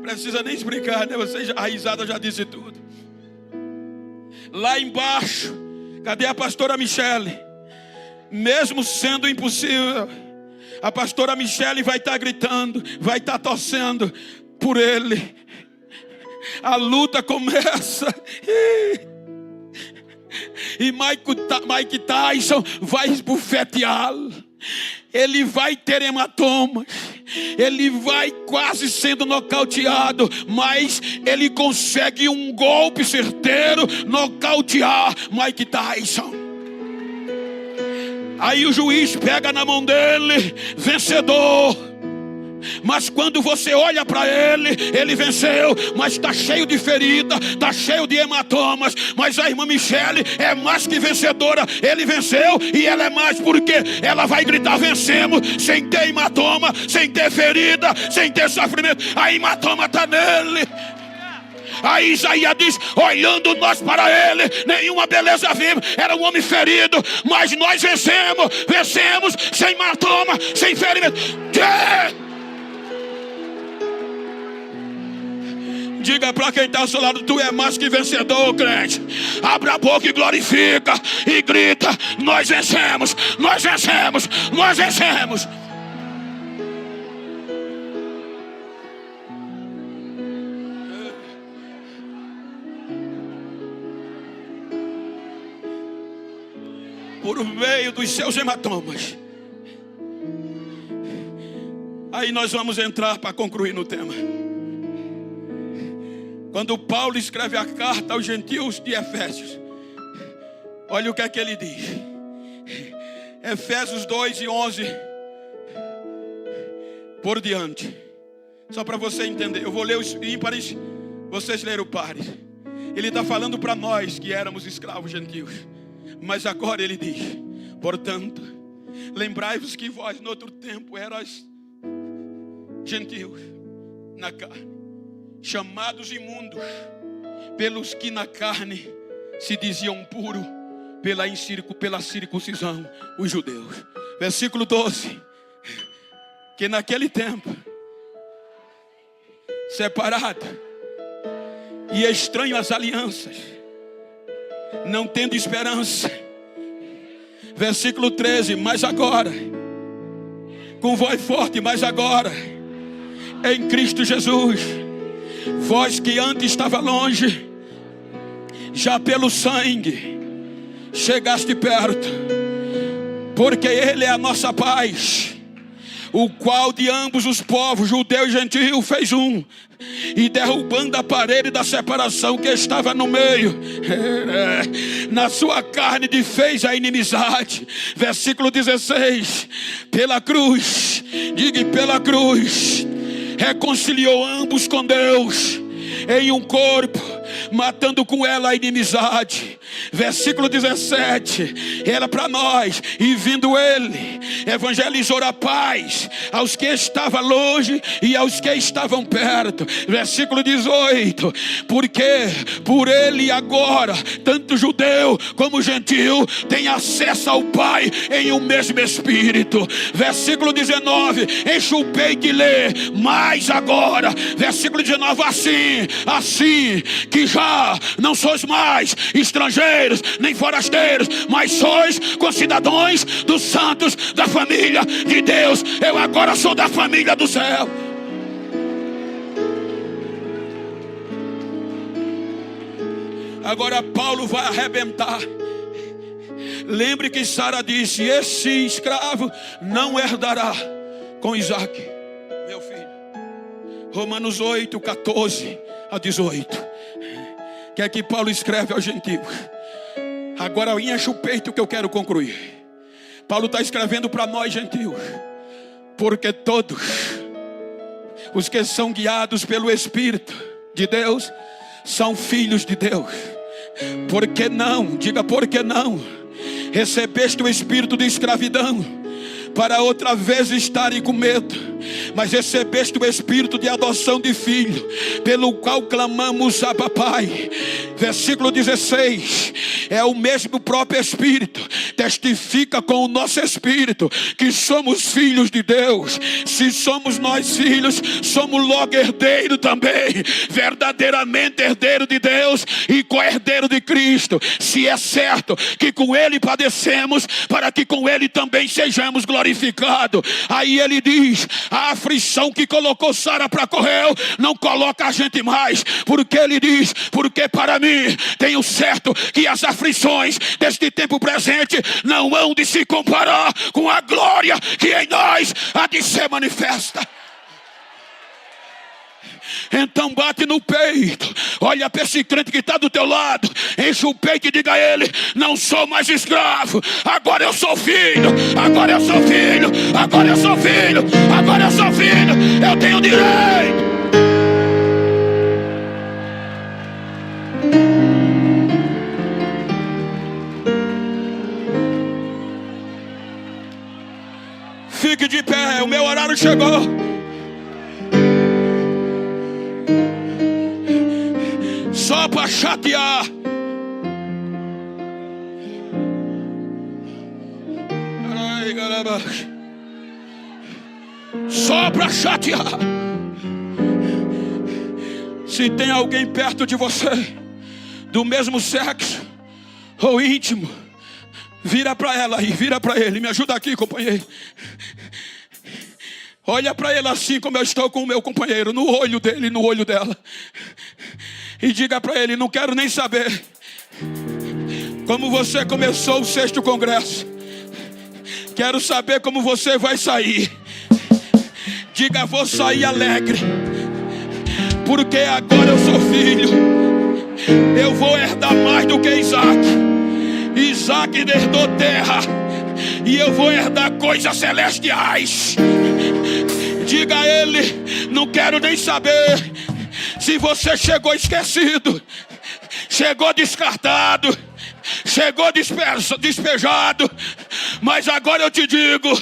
Precisa nem explicar, né? A risada já disse tudo. Lá embaixo, cadê a pastora Michele? Mesmo sendo impossível, a pastora Michele vai estar gritando, vai estar torcendo por ele. A luta começa. E Mike Tyson vai esbufeteá-lo. Ele vai ter hematomas, ele vai quase sendo nocauteado, mas ele consegue um golpe certeiro nocautear Mike Tyson. Aí o juiz pega na mão dele, vencedor. Mas quando você olha para ele, ele venceu, mas está cheio de ferida, está cheio de hematomas. Mas a irmã Michele é mais que vencedora. Ele venceu e ela é mais, porque ela vai gritar: vencemos, sem ter hematoma, sem ter ferida, sem ter sofrimento. A hematoma está nele. Aí Isaías diz: olhando nós para ele, nenhuma beleza viva, era um homem ferido, mas nós vencemos sem hematoma, sem ferimento. Diga para quem está ao seu lado: tu é mais que vencedor, crente. Abra a boca e glorifica e grita: nós vencemos, nós vencemos, nós vencemos. Por meio dos seus hematomas. Aí nós vamos entrar para concluir no tema. Quando Paulo escreve a carta aos gentios de Efésios, olha o que é que ele diz. Efésios 2:11 por diante. Só para você entender, eu vou ler os ímpares, vocês leram o pares. Ele está falando para nós que éramos escravos gentios, mas agora ele diz: portanto, lembrai-vos que vós no outro tempo eras gentios na carne, chamados imundos pelos que na carne se diziam puro pela circuncisão, os judeus. Versículo 12: que naquele tempo, separado e estranho às alianças, não tendo esperança. Versículo 13: mas agora, com voz forte, mas agora, em Cristo Jesus, vós que antes estava longe, já pelo sangue chegaste perto, porque Ele é a nossa paz, o qual de ambos os povos, judeu e gentil, fez um, e derrubando a parede da separação que estava no meio, na sua carne desfez a inimizade. Versículo 16: pela cruz, diga, pela cruz, reconciliou ambos com Deus em um corpo,
matando com ela a inimizade. Versículo 17, era para nós, e vindo ele, evangelizou a paz aos que estavam longe e aos que estavam perto. Versículo 18, porque por ele agora, tanto judeu como gentil, tem acesso ao Pai em um mesmo Espírito. Versículo 19, enche o peito e lê, mas agora, versículo 19, assim que já não sois mais estrangeiros nem forasteiros, mas sois concidadãos dos santos, da família de Deus. Eu agora sou da família do céu. Agora Paulo vai arrebentar. Lembre que Sara disse: esse escravo não herdará com Isaac, meu filho. Romanos 8, 14 a 18. Que é que Paulo escreve aos gentios. Agora enche o peito que eu quero concluir. Paulo está escrevendo para nós gentios, porque todos os que são guiados pelo Espírito de Deus são filhos de Deus. Por que não? Diga, por que não recebeste o espírito de escravidão para outra vez estarem com medo, mas recebeste o espírito de adoção de filho, pelo qual clamamos Abba Pai. Versículo 16, é o mesmo próprio Espírito, testifica com o nosso espírito que somos filhos de Deus. Se somos nós filhos, somos logo herdeiro também, verdadeiramente herdeiro de Deus e co-herdeiro de Cristo, se é certo que com ele padecemos, para que com ele também sejamos glorificados. Aí ele diz: a aflição que colocou Sara para correr não coloca a gente mais, porque ele diz: porque para mim tenho certo que as aflições deste tempo presente não hão de se comparar com a glória que em nós há de ser manifesta. Então bate no peito, olha para esse crente que está do teu lado, enche o peito e diga a ele: não sou mais escravo, agora eu sou filho, agora eu sou filho, agora eu sou filho, agora eu sou filho, eu tenho direito. Fique de pé, o meu horário chegou. Só para chatear. Só para chatear. Se tem alguém perto de você, do mesmo sexo ou íntimo, vira para ela e vira para ele. Me ajuda aqui, companheiro. Olha para ele assim como eu estou com o meu companheiro, no olho dele, no olho dela. E diga para ele: não quero nem saber como você começou o 6º congresso. Quero saber como você vai sair. Diga: vou sair alegre, porque agora eu sou filho. Eu vou herdar mais do que Isaac. Isaac herdou terra, e eu vou herdar coisas celestiais. Diga a ele: não quero nem saber se você chegou esquecido, chegou descartado, chegou despejado, mas agora eu te digo: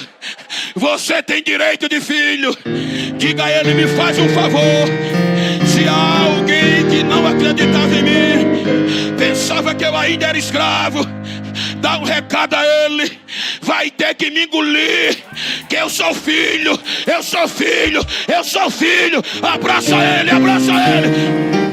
você tem direito de filho. Diga a ele: me faz um favor. Se há alguém que não acreditava em mim, pensava que eu ainda era escravo, dá um recado a ele: vai ter que me engolir, que eu sou filho, eu sou filho, eu sou filho. Abraça ele, abraça ele.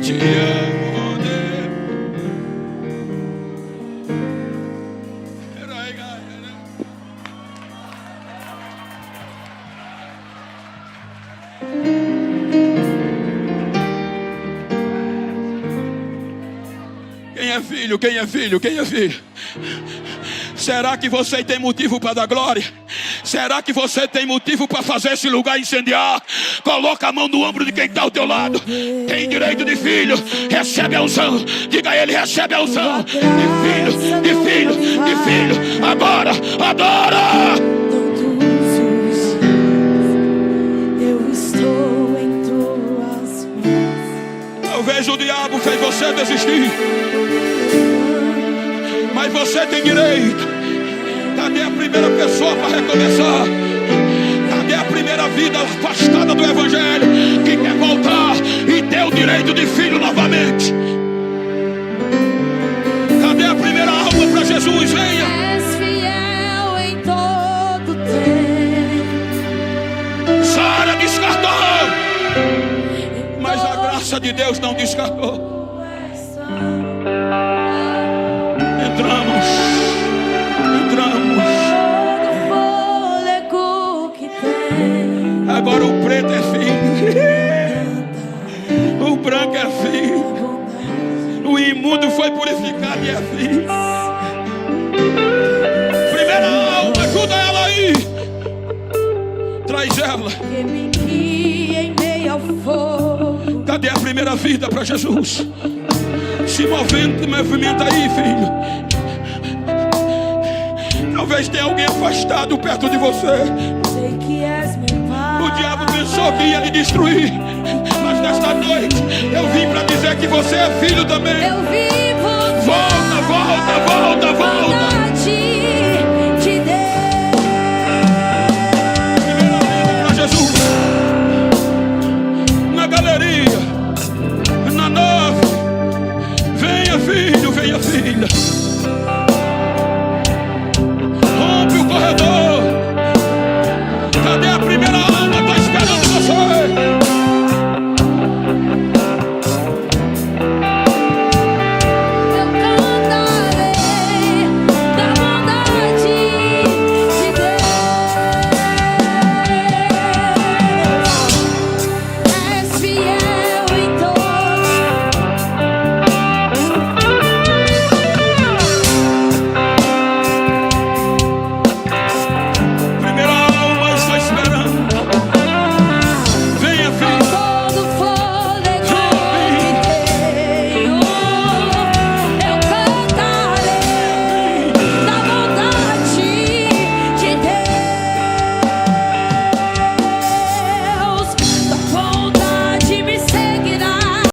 Te amo, Deus. Quem é filho? Quem é filho? Quem é filho? Será que você tem motivo para dar glória? Será que você tem motivo para fazer esse lugar incendiar? Coloca a mão no ombro de quem está ao teu lado. Tem direito de filho. Recebe a unção. Diga a ele, recebe a unção. De filho, de filho, de filho. Agora, adora.
Eu estou em tuas mãos.
Talvez o diabo fez você desistir, mas você tem direito. Cadê a primeira pessoa para recomeçar? Cadê a primeira vida afastada do evangelho que quer voltar e ter o direito de filho novamente? Cadê a primeira alma para Jesus? Venha.
És fiel em todo tempo.
Sara descartou, mas a graça de Deus não descartou. Entramos. Agora o preto é filho, o branco é filho, o imundo foi purificado e é filho. Primeira alma, ajuda ela aí. Traz ela. Cadê a primeira vida para Jesus? Se movimenta aí, filho. Talvez tenha alguém afastado perto de você. O diabo pensou que ia lhe destruir, mas nesta noite eu vim para dizer que você é filho também.
Eu vim